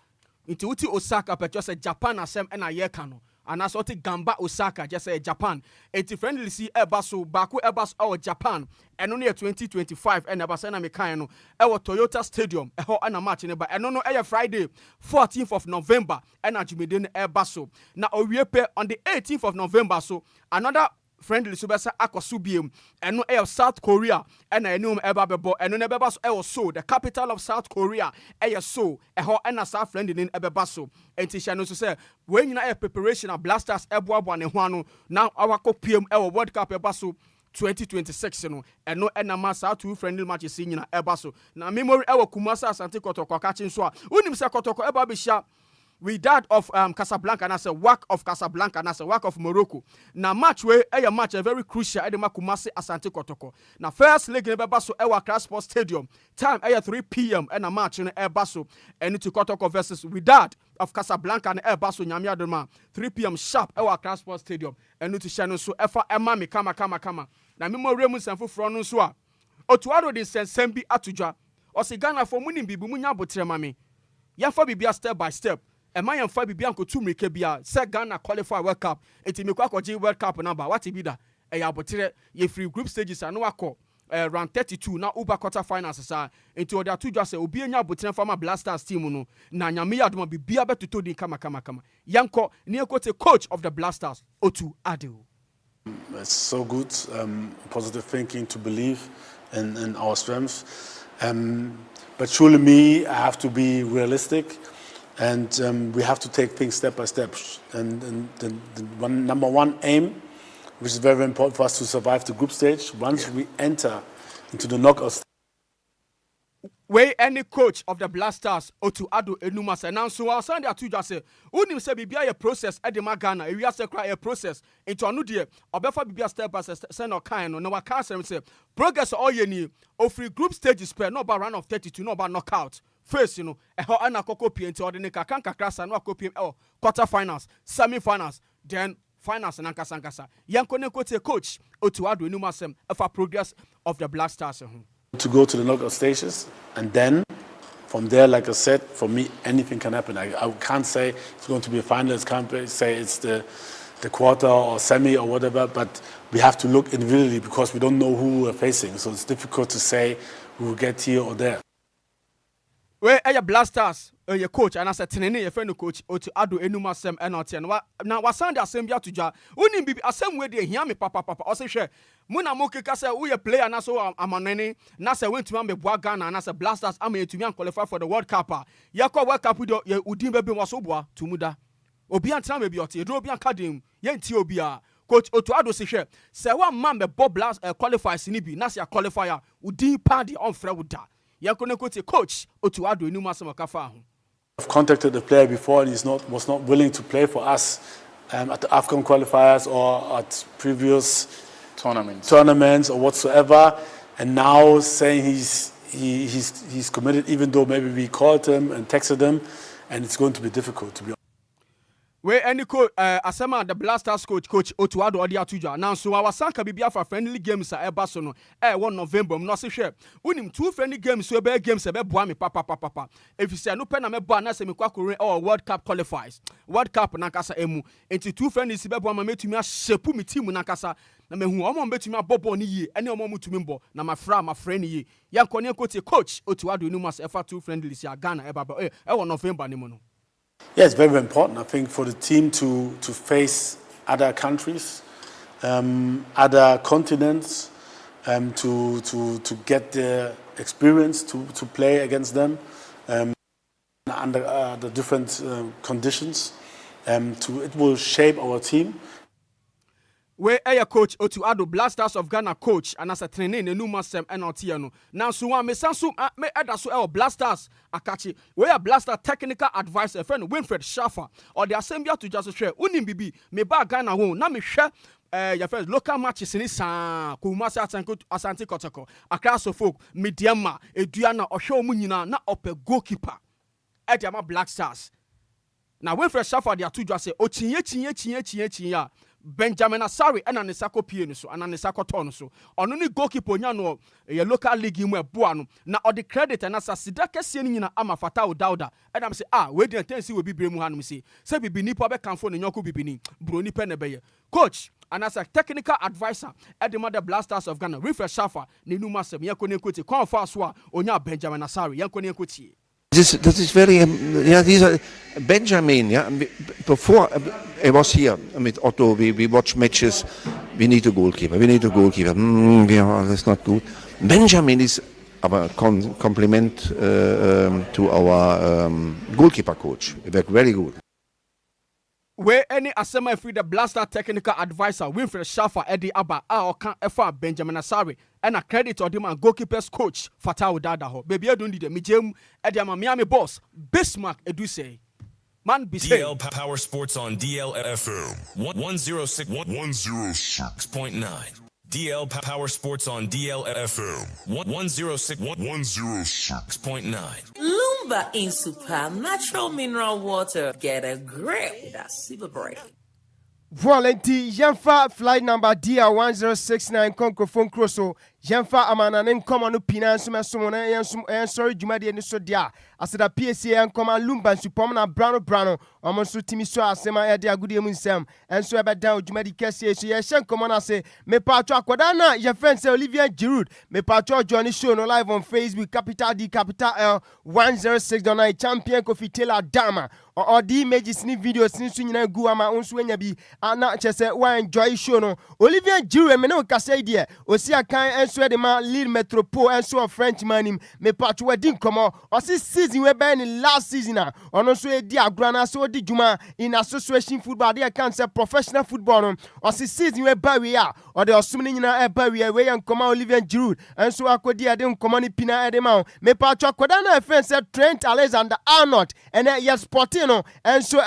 into uti Osaka purchase Japan asem and aye kano and as oti Gamba Osaka just say Japan. 80 friendly see Ebaso Baku Ebas or Japan and only 2025 and Ebasena Mekano our Toyota Stadium and a match in and no Friday 14th of November and Ajimidin Ebaso. Now Oriepe on the 18th of November so another friendly subesa akosubium and no air South Korea and I know ebabebo and no ebebas so the capital of South Korea so and a South friend in ebebaso and tishano so say when you know preparation of Blasters eboabo ne hwano now our PM World Cup ebaso 2026 no and no enama South two friendly matches in ebaso na memory Kumasa Asante Kotoko kachin so unim se Kotoko ebabisha with that of Casablanca and as a work of Casablanca and as a work of Morocco. Now match where a match a very crucial Edema Kumasi Asante Kotoko. Now first leg in Bebaso Ewa Class Sports Stadium. Time 3 p.m. and a match in Airbaso and to Kotoko versus with that of Casablanca and Airbaso Nyamia Doma. 3 p.m. sharp Ewa Class Sports Stadium and to Shannon so Efa Emami kama. Now Mimo Remus and Fufrono Swa. Otuado din Sembi Atuja. Osigana for Munim Bibu Munya Botremami. Yafa Bibia step by step. And my and 5 Bianco 2 Mikebia, said Ghana qualify World Cup, and Timiko World Cup number. What be that? A yabotre, ye free group stages and no round 32 now Uber quarter finals into other two just obi nya botre from Blasters team no na nyame adoma be bia beto to din kama yanko near coach of the Blasters Otu Adu. It's so good, positive thinking to believe in our strengths, but surely I have to be realistic. And we have to take things step by step. And the number one aim, which is very important for us to survive the group stage, once we enter into the knockout stage. Where any coach of the Blasters Otu Adu Enumas announced so I'll send that to just say, Unim say Bibia a process at the Magana, if you have to cry a process into a new dear, or before Bibia step by send or kind or no one can't say progress all you need, or free group stages spare, no about run of 32, no about knockout. First, ana copy into ordinary kanka class and copy quarterfinals, semi-finals, then finals and ankasa. Yankone kote coach Otu Adu Enumasem for progress of the Blasters. To go to the knockout stages, and then from there, like I said, for me anything can happen. I can't say it's going to be a final. I can't say it's the quarter or semi or whatever. But we have to look individually because we don't know who we're facing. So it's difficult to say we will get here or there. Where are your Blasters? Your coach and I said, "Tenene, your friend coach Otu Adu Enumasem NLT." Now, what sound the assembly to ja? Unim bibi assembly where they hear me, papa. Also, share. Muna moke kasa we a player na so amanene na se went to me Ghana na se Blasters am to me qualify for the World Cup. Yakwa World Cup do ye udin bebe wasobua tumuda. Obi antra me bi ote do obi ankadim ye nti obi a coach Otu Adu se hwe se wa man be Bob Blast qualifiers ni bi na se qualifier udin party on frɛ wuda. Yakone kote coach Otu Adu Enumasem kafa ho. I've contacted the player before and was not willing to play for us at the AFCON qualifiers or at previous tournaments or whatsoever, and now saying he's committed, even though maybe we called him and texted him, and it's going to be difficult to be honest. Where any coach, Asema the Blasters coach Otu Adu Adi Atuja. Now, so our Sanka Bibia for friendly games at Ebasono, 1 November, no say share. Unim 2 friendly games, so be games, boami, papa. If you say no pen, I'm a banana, semi quack or World Cup qualifies. World Cup Nakasa Emu, into 2 friendly Sibaba made to me a shepu me team Nakasa. Na me hu omo bet me abobo ni ye, ene omo mutumimbo, na my friend ye. Yankone coach Otu Adu Enumas Efa 2 friendly si Ghana Eba, 1 November ni mono. Yeah, it's very, very important, I think, for the team to face other countries, other continents, to get the experience to play against them under the different conditions. It will shape our team. where a coach Otu Ado Blasters of Ghana coach and as a training in Numa Sem NLT no. Now so me sansu me eda Blasters akachi where blaster technical advisor friend Winfred Schaffer or the assembly to just share unim bibi me ba Ghana ho na me hwe your first local matches in sa Kumasi Asante Kotoko Accra Suffolk Midiama Eduana Ohwo mu nyina na ope goalkeeper Ediama Black Stars. Now Winfred Schaffer they two just say o chinye Benjamin Asari and an Sako Piano so and an Sako Tono so. On only goalkeeper nyano a local league in Buano. Now all the credit and as a Sidaka Sienina Ama Fatao Dauda. And I'm say, wait until see will be Bremuhan say. Say be nipa be canfon in Yoko Bibini, Bruni Penebeye. Coach, and as a technical advisor at the Mother Blasters of Ghana, Winfred Schaffer, Ninuma Sem Yakone Kuti, Confaswa, Onya Benjamin Asari, Yakone Kuti. Dat is very, dieser Benjamin, before I was here with Otto, we watch matches, we need a goalkeeper. That's not good. Benjamin is a compliment to our goalkeeper coach. He worked very good. Where any assembly free the blaster technical advisor Winfred Schaffer Eddie Abba can efa Benjamin Asari and a credit or the goalkeeper's coach Fatau Dadaho. Baby I don't need the Mijem Eddie Miami boss Bismark Adusei. Man DL Power Sports on DLFM 106.9. DL Power Sports on DLFM 106.9. Lumba in super natural mineral water. Get a grip with a super break. Volenti Yemfa flight number DR1069 Concrophone Crosso Yemfa Amananen Common Pinance Massumona and sorry Jumadi and Sodia. As the PSA and Command Lumba Supomana Brano almost to Timiswa Sema Edia Goodium Sam and so about down Jumadi Cassia Shan Common say Me Patra Quadana, your friend Olivia Giroud, Me Patra Johnny Show no live on Facebook Capital D Capital L 106.9 Champion Kofi Taylor Dama or the images ni videos since you know Guama Unswenya be not just one enjoy show no Olivia Giroud me no kasa dia Osia kan enso de ma Lille Metropole enso a French man him Me Patra din komo or season we been in last season ono so e di agrana so di juma in association football they can say professional football no or season we ba we are or the osumni nyina e ba we yan koma Olivier Giroud enso akodi ade nkoma ni pina ade ma me patwa koda na friend say Trent Alexander-Arnold and yes Sportino enso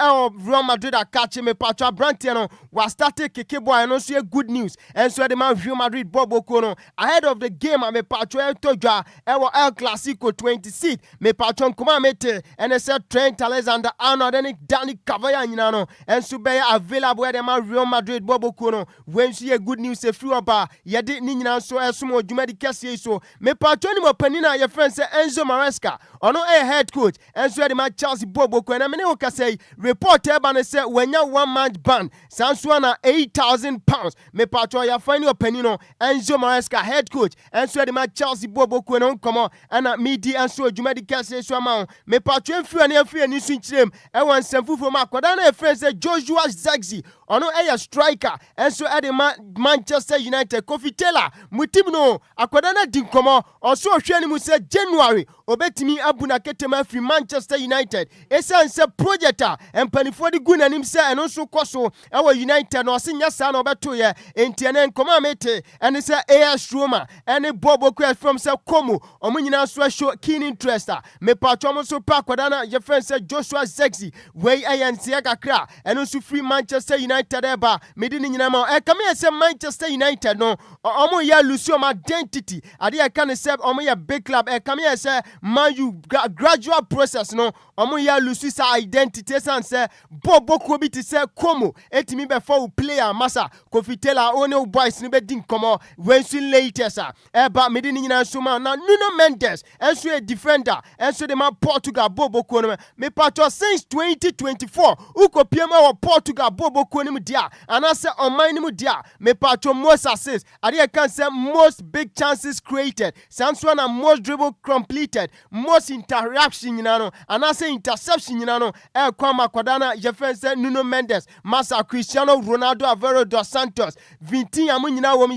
Real Madrid catch me patwa Brantino was started keke boy no so good news enso the man Real Madrid Bobo Kono ahead of the game me patwa tojwa e El Clasico 26 me patwa nkoma mete and said Trent Alexander-Arnold and Danny Cavaya nyina and so be available at the man Real Madrid Bobo Kono when she a good news e free oba ye de ni nyina so esumo dwumadi kase so me patwa ni mo panina your friend say Enzo Maresca ono a head coach and so the man Chelsea Bobo Kono na me ne say report e ba ne say wenya 1 match ban sanso na £8,000 me patwa ya find your panino Enzo Maresca head coach and so the man Chelsea Bobo Kono komo and midi and so dwumadi kase so ma me patwa mfiri na afiri ni so nchirem e wan samfufu ma kwada na friend say Joshua Zexi ono a striker and so at the Manchester United Kofi Taylor mutim no akwada na din komo oso hwe ni mu say January obetimi abuna ketema free Manchester United esan say projector empanifo di guna nim say eno so koso e wa United no se nya sa na obeto ye entiene komo amete and say AS Roma and Bobo Kwes from say Como omunyina so show keen interest me patwa mo so pa kwada na your friend say Joshua Zexi wey ayantia kakra eno so free Manchester United eba medini nyina ma e kame say Manchester United no omo ya lose your identity ade e kan say omo ya big club e kame say man you gradual process no omo ya lose his identity san say Bobo ko bi ti say Como etimi be for player massa Kofi Taylor one boys ni be din komo when soon latest eba medini nyina so ma na Nuno Mendes enso a defender enso de man Portugal Bobo ko no me patro since 2024 uko piema wa Portugal Bobo ko ni dia anase online ni dia me patro most assists ade can say most big chances created sanso na most dribble completed most interaction nyina no anase interception nyina no e kwa makwada na je say Nuno Mendes masa Cristiano Cristiano Ronaldo Alvaro dos Santos Vitinha mu nyina wo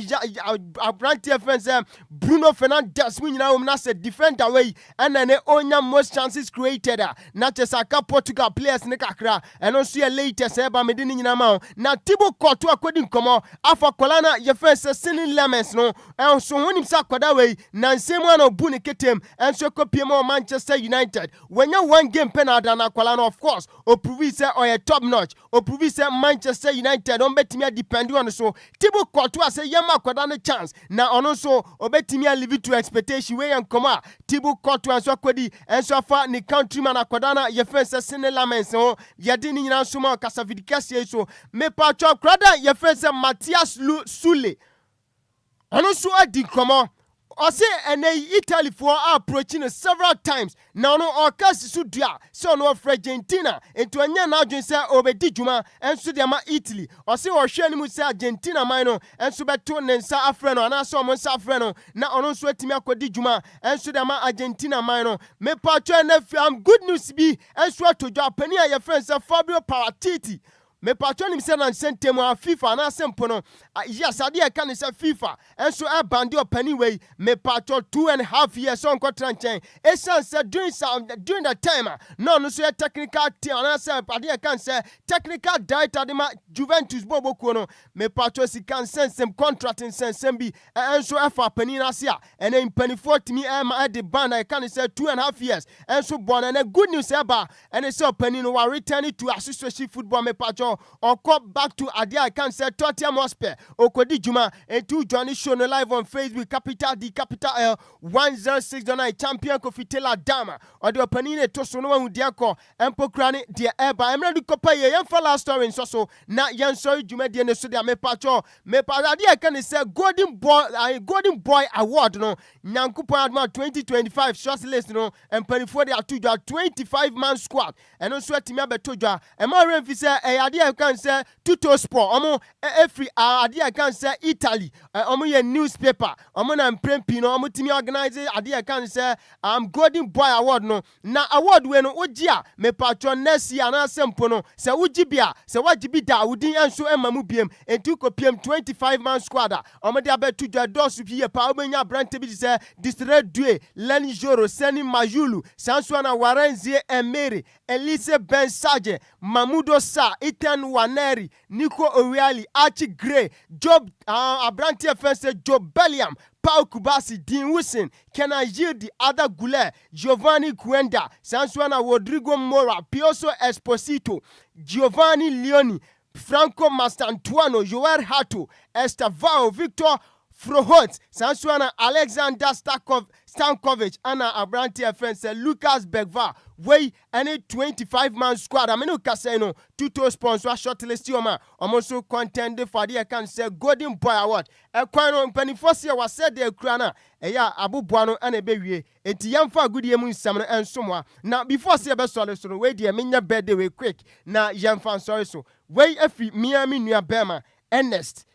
abrantie friends Bruno Fernandes mu nyina wo na say defender way and ne onya most chances created na chesaka Portugal players ne kakra and also your latest eba mede ni nyina ma na Thibaut Courtois akodi nkomo afa kolana ye friends Sinin Lemens no and so honim sa kwada way na nsemu na obu ne ketem and so kopie mo Manchester United when you one game penalty na kolana of course o prove say or top notch o prove say Manchester United on betimi depend on so Thibaut Courtois say yama kwada no chance na ono so obetimi live to expectation we yan koma Thibaut Courtois so kwadi and so fa ni countryman akwada na ye friends Sinin Lemens no ye di ni nyina so ma kasavidikase so me pa chop krada ye friends Matthias Sule ono so adi komo I say and Italy for approaching several times. Now no or cast sudia so no of Argentina into a new now say obedi juma and so ma Italy. Or say or shani mu say Argentina mino and so beton and sa afreno and so mon sa afreno na ono so etimi akodi juma and so ma Argentina mino. Me patcho and good news be and so to Japan your friends Fabio Paratiti. Me patron say na sentemu a FIFA na sempo no yes ade e kan say FIFA enso e bandi opani way me patron 2.5 years on contract e say during that time no so technical team na say ade e kan say technical director de ma Juventus boboku no me patron si kan sensem contracting sensem bi enso e fa pani na sia ene impani 40 mi e ma de ban e kan say 2.5 years enso bon na good news e ba ene say opani no wa return to association football me patron or come back to Adia I can say Tottenham Hotspur Okodi Juma and two Johnny show no live on Facebook Capital D Capital L 106.9 champion Kofi Taylor Dama or the opening to so no one with Diako and Pokrani dear Eba I'm ready to copy yan for last story so na yan sorry Juma de ne so dia me patcho me Adia can say golden boy award no Nyankopon Adma 2025 short list no and penifo dia to 25-man squad and also timia betoja and more refiser Adia can say Tuto Sport omo every Adia can say Italy omo ye newspaper omo na mprempi no omo timi organize Adia can say golden boy award no na award we no ogia me patron next year na sempo no se ugibia se wagibi da udin enso emamu biem enti kopiem 25-man squad omo dia betu dos pie pa obenya brante bi say Distre Due Leni Joro Seni Majulu Sanso na Warenzie Emery Elise Ben Sage Mamudo Sa Iten Waneri Nico Owiali Archie Gray Job Abrantia Fense Job Belliam Paul Kubasi Dean Wilson Kena Yildi Ada Gule Giovanni Guenda Sansuana Rodrigo Mora Pioso Esposito Giovanni Leoni Franco Mastantuano Joel Hato Estavao Victor Frohot Sansuana Alexander Stankovic Anna Abrantia Fense Lucas Begva way any 25-man squad amenu kaseno tuto sponsor shortlist yoma almost contended for the can say golden boy award e kwano mpanifosia was said the krana eya abubuano ane bewie enti yamfa agudie mu nsam no ensomwa na before say be so so we de menya birthday we quick na yamfa sorry so we afi miami nua bema Ernest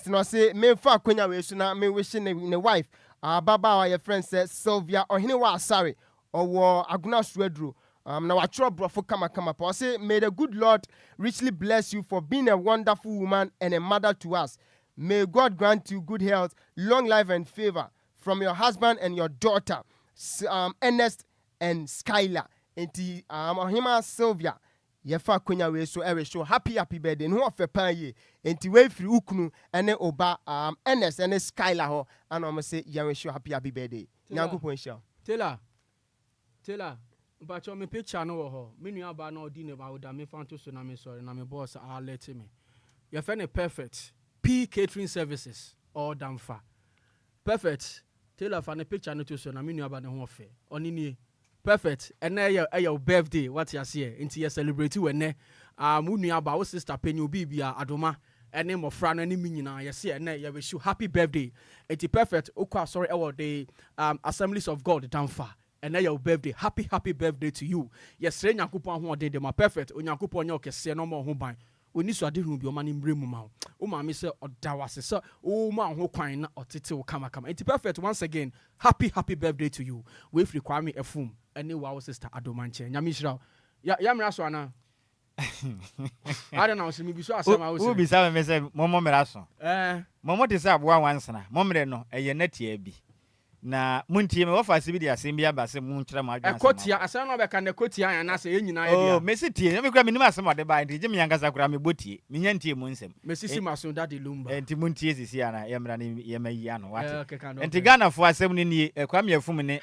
no say me fa akonya we so na me wish ne wife baba wa your friend say Sylvia ohine wa sorry or Aguna Swedru. Now I try brofo kama pa. Say, may the good Lord richly bless you for being a wonderful woman and a mother to us. May God grant you good health, long life and favor from your husband and your daughter, Ernest and Skylar. Enti Ohima Sylvia. Yefa kwenya we so ewe show happy birthday no ofe pan ye enti we free ukunu ene oba Ernest and Skylar ho and am say ye show happy birthday. Nyankopon sha. Taylor, but your picture no ho. Me nua ba no di ne ba woda me fan to so na me sorry na me boss let me. Your friend perfect. P catering services or damfa. Perfect. Taylor fan a picture no to so na me nua ba ne ho fe. Oni ni perfect. And na your birthday what you say into you celebrate we ne mu nua ba wo sister penny obi bia adoma ene mofra no ene minyina yesi ene ye wish you happy birthday. It's perfect. Okwa sorry the Assemblies of God damfa. And your birthday, happy birthday to you. Yes, Nyankopon ho de ma perfect. Onyankopon nya okese no mo ho ban. Oni so ade hu bi o ma ne mbremu ma. O ma me se odawase so o ma ho kwan na otete o kama. It's perfect once again. Happy birthday to you. We free kwame Effum. Any wow sister Adomanche. Nyamishra. Ya mra so ana. I don't know, so maybe so asama wo. Who be some me say momo meraso. Momo te say aboa wansana. Momre no eye netia bi. Na muntie me wo fa sibi dia sem bia ba se mun kire ma adwan. Ekotia asem no be ka na ekotia ya na se yenyina ya dia. Oh, me sitie. Me kura me nim asem ode ba nti je me yankasa kura me botie. Me nyantie mu nsem. Me sisi maso daddy Lumba. Enti muntie sisi ana ye mra ne ye mayi ano wate. Enti Ghana fo asem ni ne kwame Effum ne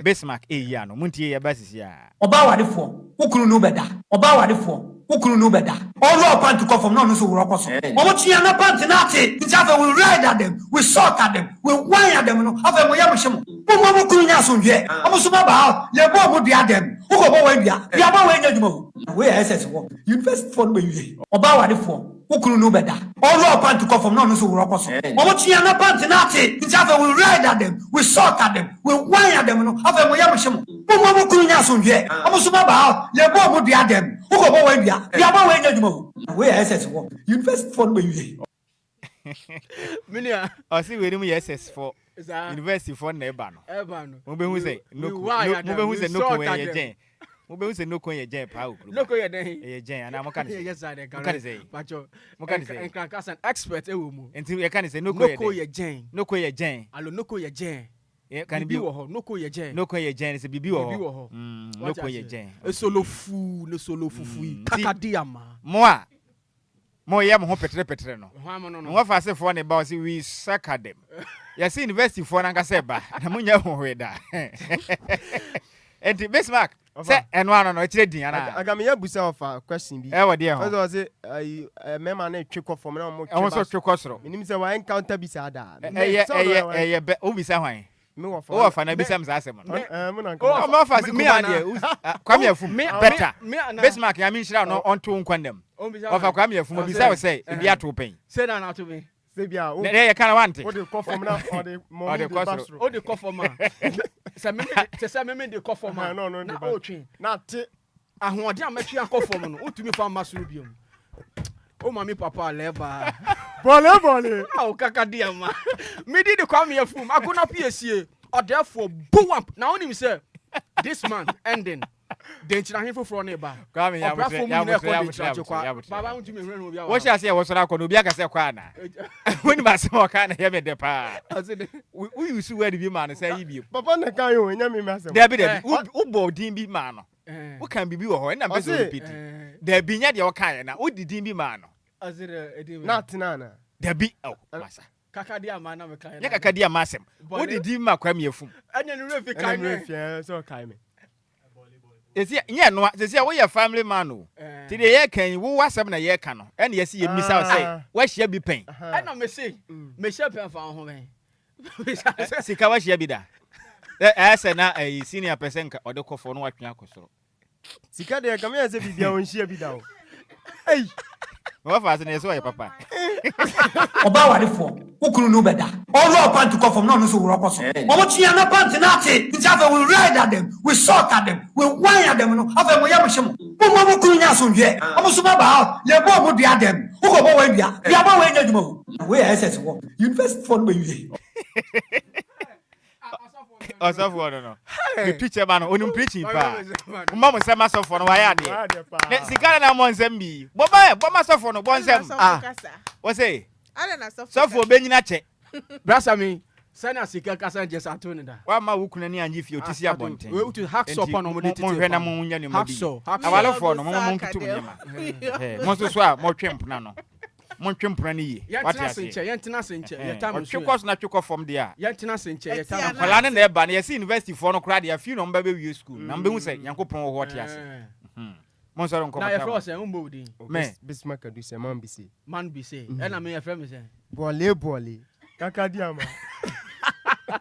Bismark eyi ano muntie ye ba sisi a. Oba wadefo, ukunu no beda. Oba wadefo, ukunu no beda. All our pant to come from no so we rock so. Omo chia na pant na ate. Nti we ride at them, we sock at them, we whine at them no. Afa we yamhye. Mo kunu nya so ndwe. Omo so ba le bo mo dia dem. Uko bo we bia. Bia ba we nya dwuma. We SS wo. University fund be wi. Oba wadefo, ukunu no beda. All our pant to come from no so we rock so. Omo chia na pant na ate. Nti we ride at them, we sock at them, we whine at them no. Afa we yamhye. Mo kunu nya so ndwe. Omo so ba le bo mo dia dem. Uko bo we bia. Bia ba we nya dwuma. We SS wo. University fund be wi. Minia, I see we nim SS for University for neba no. Eba no. Mo be hu say no ko ye gen. Mo be hu say no ko ye gen pa okuru. No ko ye den. Ye gen ana mo kan say. Yes sir, mo kan say. Pacho. Mo kan say. En kan an expert e wo mu. Enti ye kan say no ko ye gen. No ko ye gen. Alo no ko ye gen. Ye kan bi wo ho no ko ye gen. No ko ye gen se bibi wo ho. Bibi wo ho. No ko ye gen. E solo fu, no solo fufu yi. Kakadiama. Mo ye mo ho petre no. Mo fa se for ne ba o se we suck at them. Ya see university for na nkase ba na munya ho hweda. Enti Bismark say eno ano no kire din ana. Agame ya busa ofa question bi. E wo de ho. So say mema na twekọ from na mo twekọ. So twekọ soro. Minim say wa encounter bisa da. Eye be o bisa hwan. Me wo fa. O fa na bisa mza asem no. Me na o ma fa si kuma de kwame Effum better. Bismark ya min shira no onto nkwandam. O fa kwame Effum bisa we say e bia to pen. Say na na to me. Say bia o. Ne ye kana wante. O de kọ from na o de mo de basro. O de kọ from ma. Say me de kọ from ma. No na o twen. Na te ahoɔden a matwi akɔ fam no utumi fa masoro biom o mami papa leba bole o kakadi ama me di de kwame Effum akona piesie therefore boom up na onim say this month ending den chira hin foforo na ba kwame ya baba utumi hwere no bia wo sha se wo sora akɔ no bia ka se kwa na woni ba se wo ka na ye me de pa we use word bi ma no say yi bi papa na kan yo nya me ma se David wo bo din bi ma no wo kan bibi wo ho na mpeso repeat da bi nya de wo kan na wo didin bi ma no azire edim na tinana da bi masa kakadi ama na me kan ya kakadi ama asem wo didin ma kwame Effum anya no refi kan me so kan me esi nya no esi wo ye family man o ti de ye kan wo wasem na ye kan no ene ye si ye misa say wa hia bi pen ena me say me hia pen fa ho ben sika wa hia bi da say na senior person ka ode kofo no watwe akosoro sika de ka me say bibia won hia bi da o wa fa say so ye papa oba wadefo ukunu no beda all our pant to come from no so we rock so omo chia na pant na ate nti afa we ride at them, we sock at them, we whine at them no afa we yamhye mo kunu nya so ndwe omo so ba le bo mo dia dem uko bo we bia bia ba we nya dwuma we SS wo university fund be wi Osofo no. The preacher man onim preaching pa. Mama say masofo no wa ya de. Ne sikana na mo nsem bi. Bo masofo no bo nsem. What say? Ana sofo. Sofo benyina che. Brasa mi sana sika kasa nje sato ne da. Wa ma wukuna ni anji fi otisi abonten. We utu hacksaw pa no mo de tete. Mo hwe na mo nya ne mo bi. Hacksaw no mo nkutum ne ma. Mo so a mo twempna no. Mon twempra ni ye. Yentena senche ye time so. Twekos na twekọ from there. Yentena senche ye time. Kwala ne na eba na ye see university for no kra de afi no mba be wi school. Na mbe hu say Yankopon wo hot ase. Mon so ron ko. Na ye fro say mbo odi. Me Bismark Adusei man bi say. E na me ye frame say. Bole. Kakadi ama.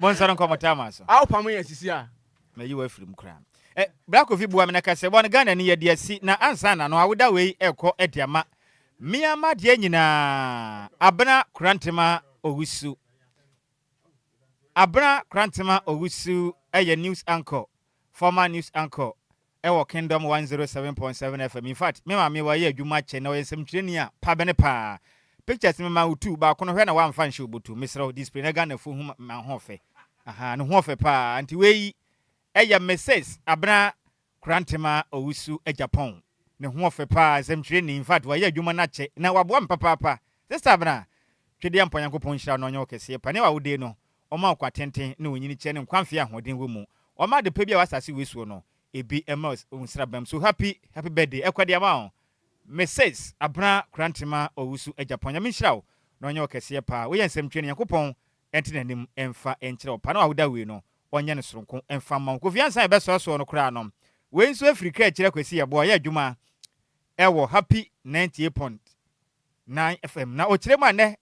Mon so ron ko matama so. Aw pam ye sisi a. Na yi wa firim kra. Black of Ibu amena ka se bon Ghana ni ye de asi na ansa na no awoda we ekọ ediama. Miama de nyina abna krantema owusu eye news anchor former news anchor ewo Kingdom 107.7 FM in fact me ma me wa ye adwuma che na yesem twireni a pa bene pa pictures me ma utu ba kono hwe na wa mfa nhye obutu misro display na Ghana fo hu ma hofe no hofe pa anti we eye message abna krantema owusu e Japan ne ho ofe pa zemtwe ni in fact wa ye adwuma na che na wabo mpapapa sister bna twede ampa Nyankopɔn hyira no onye okese pa ne wa wode no oma kwa tenten ne onyini che ne nkwanfe ahoden wo mu oma de pa bia wasase wesuo no ebi ema unsrabam so happy birthday ekwade ama Mrs. Abra Krantima Owusu Ejapon Nyame hyira wo no onye okese pa we yensem twe ne Nyankopɔn entenanim emfa enkyere wo pa na wawoda we no onye ne soronko emfa ma ko fiansa e beso no kra no we nso Africa ekire kwesi yebo ye adwuma ewo happy 98.9 FM na okire ma ne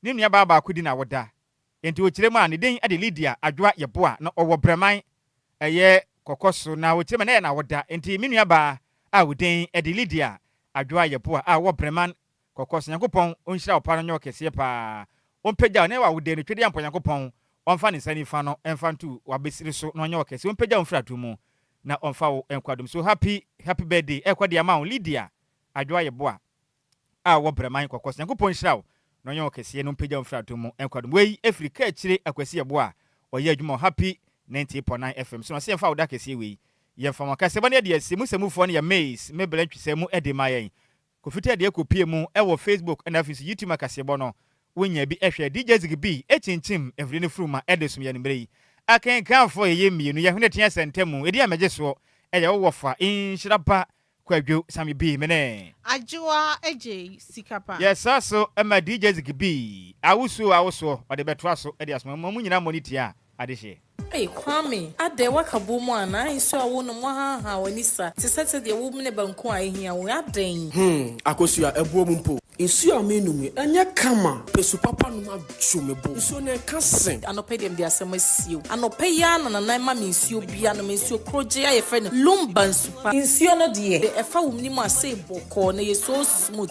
ni nua ba akudi na woda enti okire ma ne den ade Lydia Adjoa yeboa na owo breman eye kokoso na okire ma ne na woda enti mi nua ba a woden ade Lydia Adjoa yeboa a wo breman kokoso Nyankopɔn onhyira wo pa no nyo kese pa ompagya ne wa wode ne twede ampa Nyankopɔn onfa ne sani fa no emfa ntu wabesiri so no nyo kese ompagya onfratu mu na onfa wo enkwadum so happy birthday ekwade ama Lydia Adjoa yeboa a wo breman kokoso Nyankopɔn hyira wo no nyo kese no mpagya onfratu mu enkwadum wei Africa akire akwasi yeboa oye adwuma happy 90.9 FM so no se emfa wo da kese wei yemfa makase bane de asemusemufo ne ya maze mebele ntwisemu ede mayen kofita de ekopie mu ewo Facebook and afis YouTube makase bono wonya bi ehwe DJ Zigby echinchim every ne fruma edesum ya nimrei akan kanfo ye mienu ya hune tia sentemu edi amege so eye wo fa Nhyiraba Kwadwo Sammy B mene Adjoa Agyei Sikapa. Yes so ema DJ Zigby awuso ode betwa so edi asmo mu nyina monitia adehye. Hey kwame ade wakabo mu ana iso awo no mo ha wanisa ti sete de wo mne banku a ehia wo aden akosua ebuo mu mpo isu amenum anya kama pesu papa no ma chomebo isu na kasen anope dem de asemasio anope ya na na ma mensio bia no mensio kroje aye fe no Lumba nsupa insio no de efa wo mni mu ase boko na ye so smooth